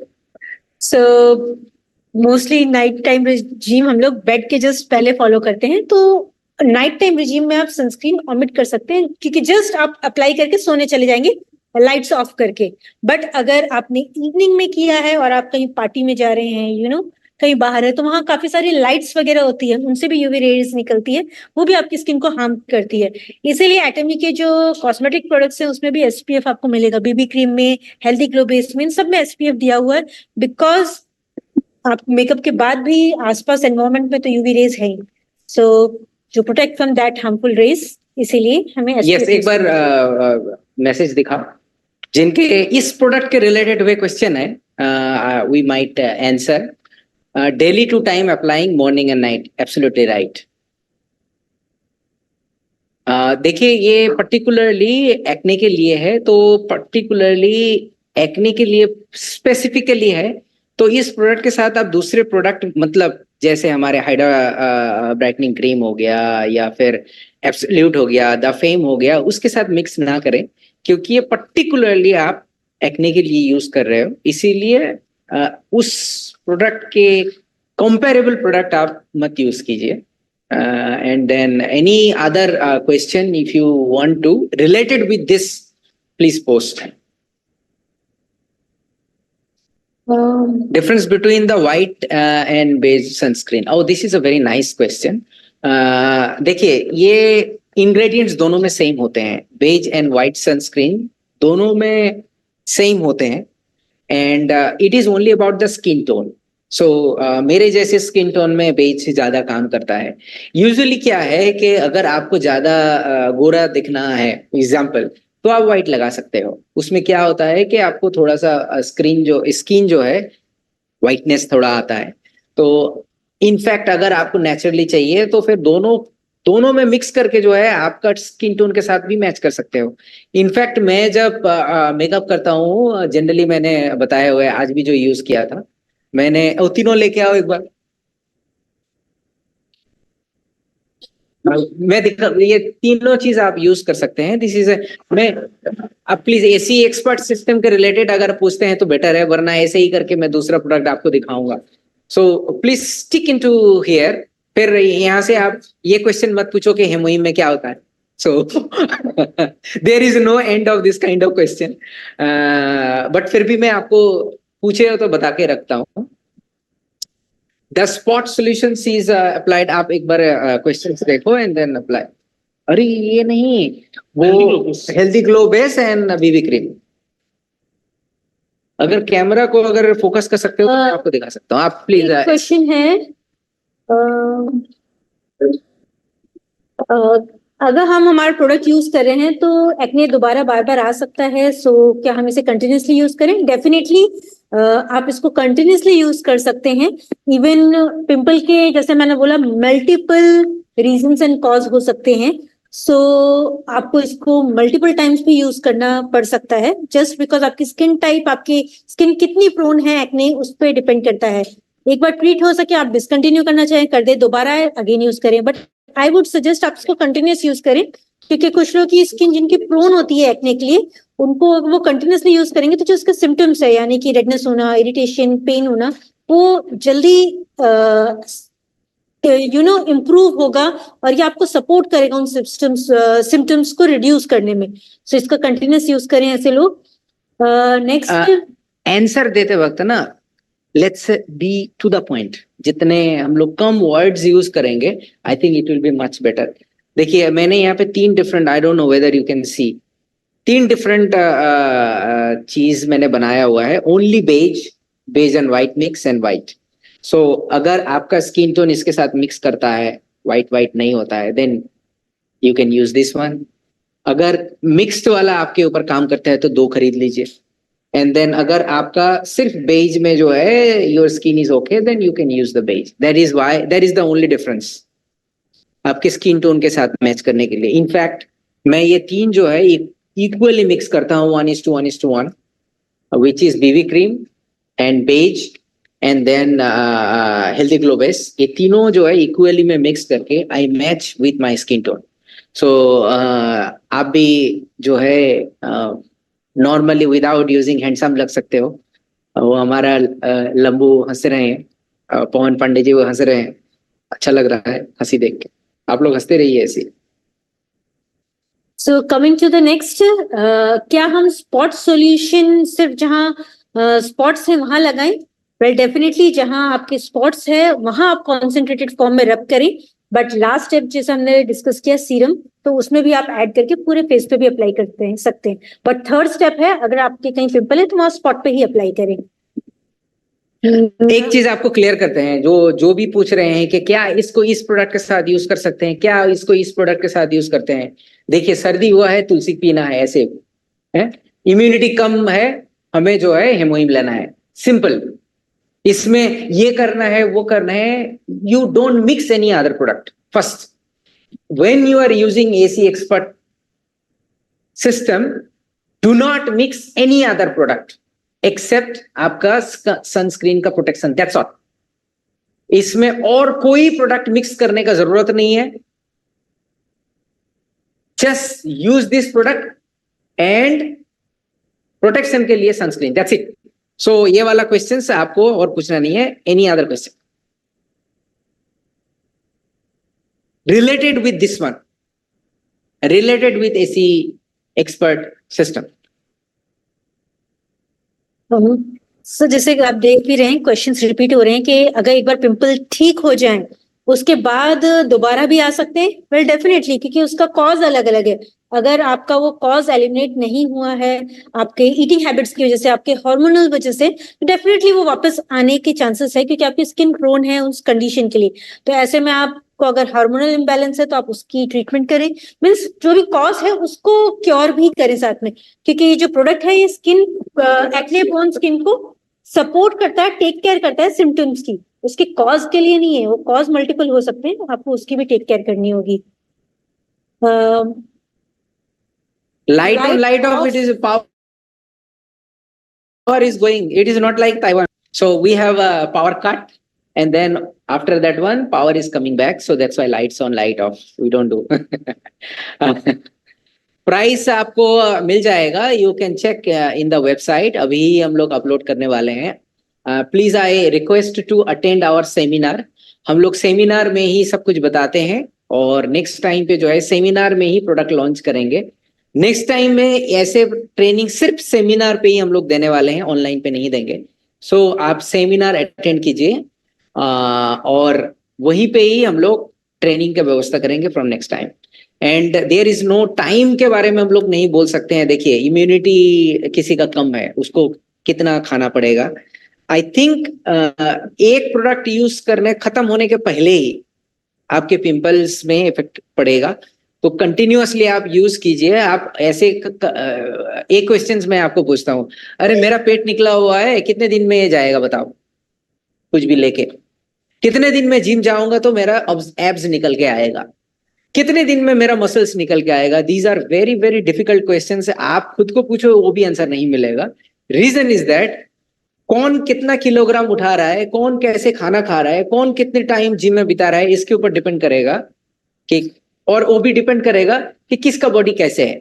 S2: so mostly night time regime हम लोग बेड के जस्ट पहले फॉलो करते हैं, तो नाइट टाइम रिजीम में आप सनस्क्रीन ऑमिट कर सकते हैं, क्योंकि जस्ट आप अप्लाई करके सोने चले जाएंगे लाइट्स ऑफ करके। बट अगर आपने इवनिंग में किया है और आप कहीं पार्टी में जा रहे हैं, यू नो कहीं बाहर है, तो वहां काफी सारी लाइट्स वगैरह होती है, उनसे भी यूवी रेज निकलती है, वो भी आपकी स्किन को हार्म करती है। इसीलिए एटमी के जो कॉस्मेटिक प्रोडक्ट्स हैं उसमें भी एसपीएफ आपको मिलेगा, बीबी क्रीम में, हेल्दी ग्लो बेस में, इन सब में एसपीएफ दिया हुआ है, बिकॉज आप मेकअप के बाद भी आसपास एनवायरमेंट में तो यूवी रेज है ही, सो जो protect from that harmful rays, इसीलिए हमें
S1: यस, एक बार मैसेज दिखा जिनके इस प्रोडक्ट के रिलेटेड हुए क्वेश्चन है, we might answer. Daily two time applying morning and night, absolutely right. देखिए ये पर्टिकुलरली एक्ने के लिए है, तो पर्टिकुलरली एक्ने के लिए स्पेसिफिकली है, तो इस प्रोडक्ट के साथ आप दूसरे प्रोडक्ट मतलब जैसे हमारे हाइड्रा ब्राइटनिंग क्रीम हो गया या फिर एब्सोल्यूट हो गया, द फेम हो गया, उसके साथ मिक्स ना करें, क्योंकि ये पर्टिकुलरली आप एक्ने के लिए यूज कर रहे हो, इसीलिए उस प्रोडक्ट के कंपेरेबल प्रोडक्ट आप मत यूज कीजिए. And then any other question, if you want to related with this, please post. Difference between the white and beige sunscreen. Oh, this is a very nice question. देखिए, ये ingredients दोनों में same होते हैं. beige and white sunscreen दोनों में same होते हैं, and it is only about the skin tone. सो मेरे जैसे स्किन टोन में बेज से ज्यादा काम करता है. यूजुअली क्या है कि अगर आपको ज्यादा गोरा दिखना है, एग्जाम्पल, तो आप व्हाइट लगा सकते हो. उसमें क्या होता है कि आपको थोड़ा सा स्किन जो है व्हाइटनेस थोड़ा आता है. तो इनफैक्ट अगर आपको नेचुरली चाहिए तो फिर दोनों में मिक्स करके जो है आपका स्किन टोन के साथ भी मैच कर सकते हो. इनफैक्ट मैं जब मेकअप करता हूँ, जनरली मैंने बताया हुआ है, आज भी जो यूज किया था मैंने, तीनों लेके आओ एक बार. मैं दिखा, ये तीनों चीज आप यूज कर सकते हैं. दिस इज मैं अब प्लीज एसी एक्सपर्ट सिस्टम के रिलेटेड अगर पूछते हैं तो बेटर है, वरना ऐसे ही करके मैं दूसरा प्रोडक्ट आपको दिखाऊंगा. So please stick into here. फिर यहाँ से आप ये क्वेश्चन मत पूछो कि हेमोइम में क्या होता है. So there is no end of this kind of question. But फिर भी मैं आपको पूछे हो तो बता के रखता हूँ. The spot solution is applied. आप एक बार क्वेश्चन देखो एंड देन अप्लाई. अरे ये नहीं, वो healthy glow base and BB cream. अगर कैमरा को अगर फोकस कर सकते हो तो मैं आपको दिखा सकता हूँ. आप प्लीज.
S2: क्वेश्चन है, अगर हम हमारा प्रोडक्ट यूज कर रहे हैं तो एक्ने दोबारा बार बार आ सकता है, सो क्या हम इसे कंटिन्यूसली यूज करें? डेफिनेटली आप इसको कंटिन्यूसली यूज कर सकते हैं. इवन पिंपल के, जैसे मैंने बोला, मल्टीपल रीजंस एंड कॉज हो सकते हैं. सो आपको इसको मल्टीपल टाइम्स भी यूज करना पड़ सकता है, जस्ट बिकॉज आपकी स्किन टाइप, आपकी स्किन कितनी प्रोन है एक्ने, उस पर डिपेंड करता है. एक बार ट्रीट हो सके, आप डिसकंटिन्यू करना चाहें कर दे, दोबारा अगेन यूज करें. बट आई वुड सजेस्ट आप इसको कंटिन्यूस यूज करें, क्योंकि कुछ लोग की स्किन जिनकी प्रोन होती है एक्ने के लिए, उनको वो कंटिन्यूसली यूज करेंगे तो जो उसके सिम्टम्स है, यानी कि रेडनेस होना, इरिटेशन, पेन होना, वो जल्दी इम्प्रूव होगा और ये आपको सपोर्ट करेगा उन सिम्टम्स को रिड्यूस करने में. सो इसका कंटिन्यूस यूज करें ऐसे लोग. नेक्स्ट
S1: आंसर देते वक्त ना, let's be to the point. जितने हम लोग कम वर्ड्स यूज करेंगे, I think it will be much better. देखिए, मैंने यहाँ पे 3 different, I don't know whether you can see, 3 different चीज मैंने बनाया हुआ है. Only beige and white, mix and white. So अगर आपका स्किन टोन इसके साथ मिक्स करता है, व्हाइट नहीं होता है, then you can use this one. अगर मिक्स्ड वाला आपके ऊपर काम करता है तो 2 खरीद लीजिए. एंड देन अगर आपका सिर्फ बेज में जो है your skin is okay, then you can use the beige. That is the only difference आपके स्किन टोन के साथ मैच करने के लिए. इनफैक्ट मैं ये 3 जो है इक्वली मिक्स करता हूँ, 1:1, which is BB cream and beige and then healthy glow base. ये तीनों जो है इक्वली में मिक्स करके I match with my skin tone. So आप भी जो है नॉर्मली विदाउट यूजिंग हैंडसम लग सकते हो. वो हमारा लंबू हंस रहे हैं, पवन पांडे जी वो हंस रहे हैं, अच्छा लग रहा है हंसी देख के. आप लोग हंसते रहिए ऐसे.
S2: So coming to the next, क्या हम स्पॉट सॉल्यूशन सिर्फ जहां स्पॉट्स है वहां लगाएं? वेल, डेफिनेटली जहां आपके स्पॉट्स है वहां आप कॉन्सेंट्रेटेड फॉर्म में रब करें. बट लास्ट स्टेप जैसे हमने डिस्कस किया सीरम, तो उसमें भी आप ऐड करके पूरे फेस पे भी अप्लाई सकते हैं. बट थर्ड स्टेप है, अगर आपके कहीं पिंपल है तो वहां स्पॉट पे ही अप्लाई करें.
S1: एक चीज आपको क्लियर करते हैं, जो भी पूछ रहे हैं कि क्या इसको इस प्रोडक्ट के साथ यूज कर सकते हैं, क्या इसको इस प्रोडक्ट के साथ यूज करते हैं. देखिए, सर्दी हुआ है, तुलसी पीना है, ऐसे है. इम्यूनिटी कम है, हमें जो है हेमोइम लेना है, सिंपल. इसमें ये करना है, वो करना है. You don't mix any other product. First, when you are using AC expert system, do not mix any other product except आपका सनस्क्रीन का प्रोटेक्शन. That's all. इसमें और कोई प्रोडक्ट मिक्स करने का जरूरत नहीं है. Just use this product and protection के लिए सनस्क्रीन, दैट्स इट. सो ये वाला क्वेश्चन आपको और पूछना नहीं है. Any other question related with this one, related with AC expert system?
S2: सो जैसे कि आप देख भी रहे हैं, क्वेश्चंस रिपीट हो रहे हैं कि अगर एक बार पिंपल ठीक हो जाए उसके बाद दोबारा भी आ सकते हैं. वेल डेफिनेटली, क्योंकि उसका कॉज अलग अलग है. अगर आपका वो कॉज एलिमिनेट नहीं हुआ है आपके ईटिंग हैबिट्स की वजह से, आपके हार्मोनल वजह से, तो डेफिनेटली वो वापस आने के चांसेस है, क्योंकि आपकी स्किन प्रोन है उस कंडीशन के लिए. तो ऐसे में आपको अगर हार्मोनल इम्बैलेंस है तो आप उसकी ट्रीटमेंट करें. मीन्स जो भी कॉज है उसको क्योर भी करें साथ में, क्योंकि ये जो प्रोडक्ट है ये स्किन एक्ने प्रोन स्किन को सपोर्ट करता है, टेक केयर करता है सिम्टम्स की. उसके कॉज के लिए नहीं है. वो कॉज मल्टीपल हो सकते हैं, आपको उसकी भी टेक केयर करनी होगी.
S1: Light of it is power is going. It is not like Taiwan. So we have a power cut, and then after that one, power is coming back. So that's why lights on, light off. We don't do. Price आपको मिल जाएगा. You can check in the website. अभी हम लोग upload करने वाले हैं. Please I request to attend our seminar. हम लोग सेमिनार में ही सब कुछ बताते हैं, और नेक्स्ट टाइम पे जो है सेमिनार में ही प्रोडक्ट लॉन्च करेंगे. नेक्स्ट टाइम में ऐसे ट्रेनिंग सिर्फ सेमिनार पे ही हम लोग देने वाले हैं, ऑनलाइन पे नहीं देंगे. सो आप सेमिनार अटेंड कीजिए, और वहीं पे ही हम लोग ट्रेनिंग का व्यवस्था करेंगे from next time. And there is no time के बारे में हम लोग नहीं बोल सकते हैं. देखिए, इम्यूनिटी किसी का कम है, उसको कितना खाना पड़ेगा. आई थिंक एक प्रोडक्ट यूज करने खत्म होने के पहले ही आपके पिंपल्स में इफेक्ट पड़ेगा. तो कंटिन्यूअसली आप यूज कीजिए. आप ऐसे एक क्वेश्चन मैं आपको पूछता हूँ, अरे मेरा पेट निकला हुआ है, कितने दिन में ये जाएगा बताओ? कुछ भी लेके. कितने दिन में जिम जाऊंगा तो मेरा एब्स निकल के आएगा? कितने दिन में मेरा मसल्स निकल के आएगा? These are very very difficult questions. आप खुद को पूछो, वो भी आंसर नहीं मिलेगा. रीजन इज दैट कौन कितना किलोग्राम उठा रहा है, कौन कैसे खाना खा रहा है, कौन कितने टाइम जिम में बिता रहा है, इसके ऊपर डिपेंड करेगा कि, और वो भी डिपेंड करेगा कि किसका बॉडी कैसे है.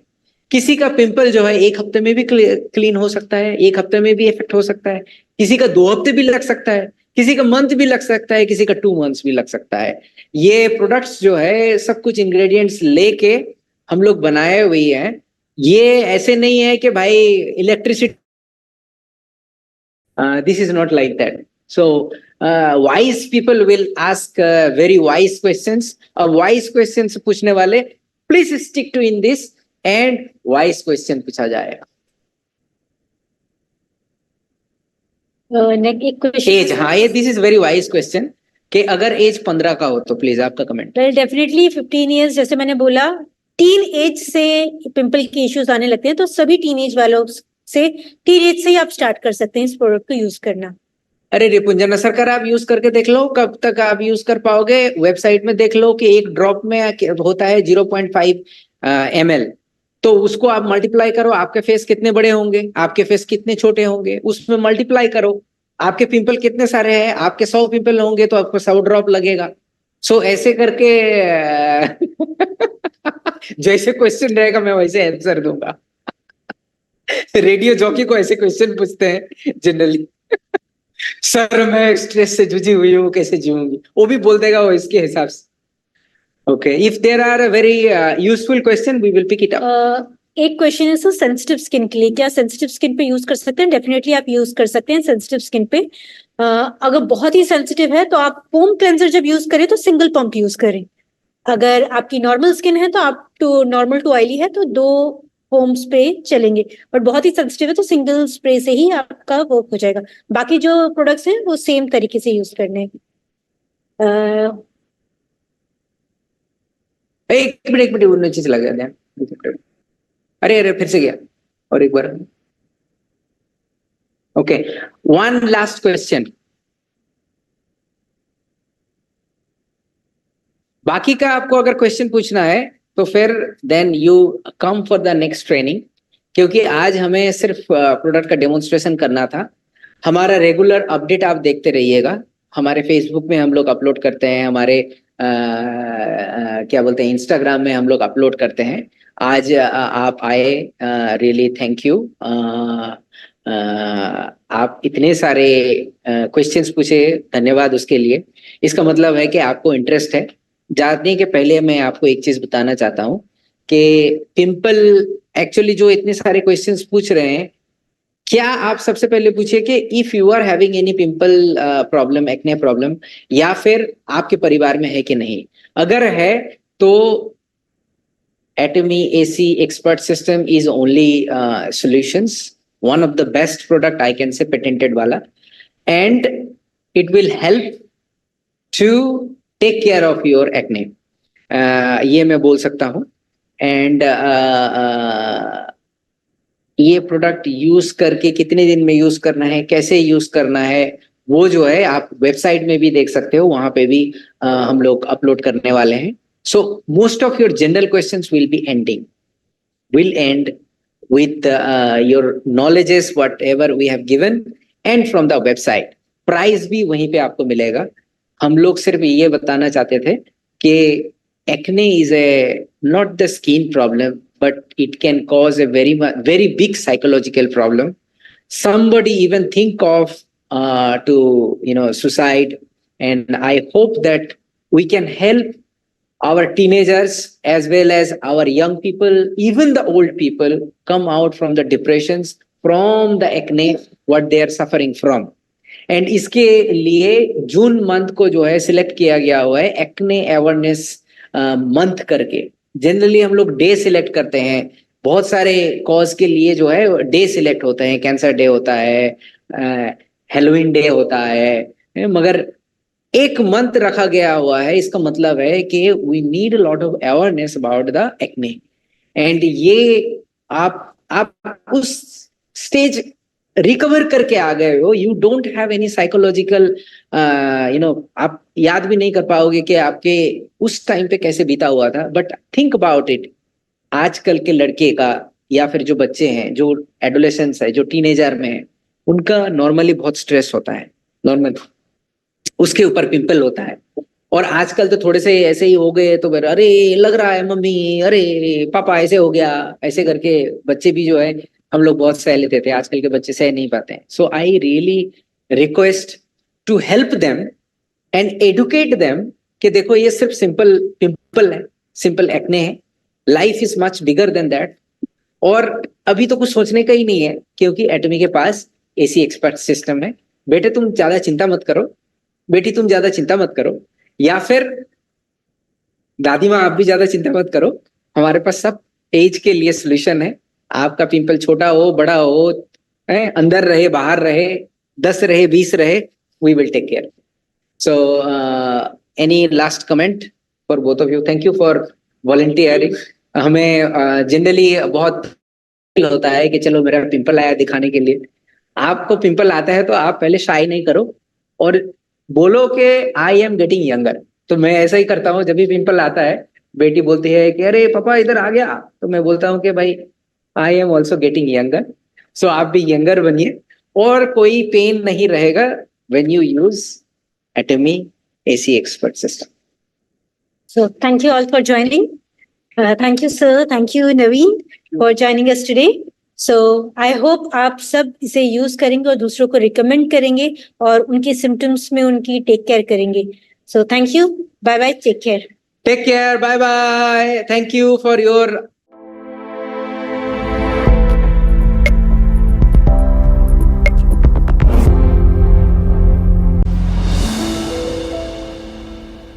S1: किसी का पिंपल जो है 1 हफ्ते में भी क्लीन हो सकता है, 1 हफ्ते में भी इफेक्ट हो सकता है, किसी का 2 हफ्ते भी लग सकता है, किसी का मंथ भी लग सकता है, किसी का 2 मंथ्स भी लग सकता है. ये प्रोडक्ट्स जो है सब कुछ इंग्रेडिएंट्स लेके हम लोग बनाए हुए हैं. ये ऐसे नहीं है कि भाई electricity, this is not like that. So wise people will ask very wise questions. और wise questions पूछने वाले please stick to in this, and wise question पूछा जाएगा.
S2: एक क्वेश्चन
S1: एज, हाँ, ये this is very wise question कि अगर एज 15 का हो तो प्लीज आपका कमेंट.
S2: वेल डेफिनेटली 15 इयर्स, जैसे मैंने बोला, टीन एज से पिंपल के इश्यूज आने लगते हैं, तो सभी टीन एज वालों से, टीन एज से ही आप स्टार्ट कर सकते हैं इस प्रोडक्ट को यूज करना.
S1: अरे रिपुंजन सरकार, आप यूज करके देख लो. कब तक आप यूज कर पाओगे? वेबसाइट में देख लो कि एक ड्रॉप में होता है 0.5 ml. तो उसको आप मल्टीप्लाई करो, आपके फेस कितने बड़े होंगे, आपके फेस कितने छोटे होंगे, उसमें मल्टीप्लाई करो. आपके पिंपल कितने सारे हैं, आपके 100 पिंपल होंगे तो आपको 100 ड्रॉप लगेगा. सो ऐसे करके जैसे क्वेश्चन रहेगा मैं वैसे आंसर दूंगा. रेडियो जॉकी को ऐसे क्वेश्चन पूछते हैं जनरली. सर मैं स्ट्रेस से जुझी हुई हूँ, कैसे जीऊंगी? वो भी बोल देगा वो इसके हिसाब से. Okay, if there are a very useful question we will pick it up.
S2: एक क्वेश्चन है सर सेंसिटिव स्किन के लिए, क्या सेंसिटिव स्किन पे यूज कर सकते हैं? डेफिनेटली आप यूज कर सकते हैं सेंसिटिव स्किन पे. अगर बहुत ही सेंसिटिव है तो आप फोम क्लेंजर जब यूज करें तो सिंगल पंप यूज करें. अगर आपकी नॉर्मल स्किन है तो आप नॉर्मल टू ऑयली है तो 2 फोम्स पे चलेंगे. बट बहुत ही सेंसिटिव है तो सिंगल स्प्रे से ही आपका वर्क हो जाएगा. बाकी जो प्रोडक्ट्स हैं वो सेम तरीके से यूज करने हैं.
S1: एक मिनट वो नीचे चला गया ध्यान. अरे फिर से गया, और एक बार. Okay, one last question. बाकी का आपको अगर क्वेश्चन पूछना है तो फिर then you come for the next training, क्योंकि आज हमें सिर्फ प्रोडक्ट का डेमोन्स्ट्रेशन करना था. हमारा रेगुलर अपडेट आप देखते रहिएगा. हमारे फेसबुक में हम लोग अपलोड करते हैं, हमारे क्या बोलते हैं, इंस्टाग्राम में हम लोग अपलोड करते हैं। आज आप आए, रियली थैंक यू। आप इतने सारे क्वेश्चंस पूछे, धन्यवाद उसके लिए। इसका मतलब है कि आपको इंटरेस्ट है। जानने के पहले मैं आपको एक चीज बताना चाहता हूँ कि पिंपल, एक्चुअली जो इतने सारे क्वेश्चंस पूछ रहे हैं, क्या आप सबसे पहले पूछिए कि if you are having any pimple problem, acne problem, या फिर आपके परिवार में है कि नहीं। अगर है तो Atomy AC Expert System is only solutions, one of the best product I can say, patented wala, and it will help to take care of your acne. ये मैं बोल सकता हूँ। एंड ये प्रोडक्ट यूज करके कितने दिन में यूज करना है, कैसे यूज करना है, वो जो है आप वेबसाइट में भी देख सकते हो, वहां पे भी हम लोग अपलोड करने वाले हैं। So most of your general questions will end with your knowledges whatever we have given and from the website. Price भी वहीं पे आपको मिलेगा। हम लोग सिर्फ ये बताना चाहते थे कि acne is not the skin problem, but it can cause a very big psychological problem. Somebody even think of to suicide, and I hope that we can help our teenagers as well as our young people, even the old people, come out from the depressions, from the acne what they are suffering from. And इसके लिए June month को जो है select किया गया हुआ है acne awareness month करके। जनरली हम लोग डे सिलेक्ट करते हैं, बहुत सारे कॉज के लिए जो है डे सिलेक्ट होते हैं, कैंसर डे होता है, हेलोवीन डे होता है, मगर एक मंथ रखा गया हुआ है। इसका मतलब है कि we need a lot of awareness about the acne. And ये आप उस स्टेज रिकवर करके आ गए हो, you don't have any psychological आप याद भी नहीं कर पाओगे कि आपके उस टाइम पे कैसे बीता हुआ था। बट थिंक अबाउट इट, आजकल के लड़के का या फिर जो बच्चे हैं, जो एडोलेसेंस है, जो टीनेजर में है, उनका नॉर्मली बहुत स्ट्रेस होता है, नॉर्मल उसके ऊपर पिंपल होता है। और आजकल तो थोड़े से ऐसे ही हो गए तो फिर अरे लग रहा है मम्मी, अरे पापा ऐसे हो गया, ऐसे करके बच्चे भी जो है हम लोग बहुत सह लेते थे, आजकल के बच्चे सह नहीं पाते हैं। So I really request to help them and educate them कि देखो ये सिर्फ सिंपल पिंपल है, सिंपल एक्ने है, life is much bigger than that. और अभी तो कुछ सोचने का ही नहीं है, क्योंकि एटमी के पास एसी एक्सपर्ट सिस्टम है। बेटे तुम ज्यादा चिंता मत करो, बेटी तुम ज्यादा चिंता मत करो, या फिर दादी माँ आप भी ज्यादा चिंता मत करो, हमारे पास सब एज के लिए सोल्यूशन है। आपका पिंपल छोटा हो बड़ा हो, अंदर रहे बाहर रहे, 10 रहे 20 रहे, we will take care. So any last comment for both of you? Thank you for volunteering. हमें जनरली बहुत होता है कि चलो मेरा पिंपल आया दिखाने के लिए। आपको पिंपल आता है तो आप पहले शाई नहीं करो और बोलो कि आई एम गेटिंग यंगर। तो मैं ऐसा ही करता हूँ, जब भी पिंपल आता है बेटी बोलती है कि अरे पापा इधर आ गया, तो मैं बोलता हूँ कि भाई I am also getting younger. So आप भी यंगर बनिए और कोई पेन नहीं रहेगा when you use Atomy AC expert system.
S2: So thank you all for joining. Thank you sir, thank you Naveen for joining us today. So I hope आप सब इसे यूज करेंगे और दूसरों को रिकमेंड करेंगे और उनके सिम्टम्स में उनकी टेक केयर करेंगे। So thank you, bye bye, take care.
S1: Take care, bye bye. Thank you for your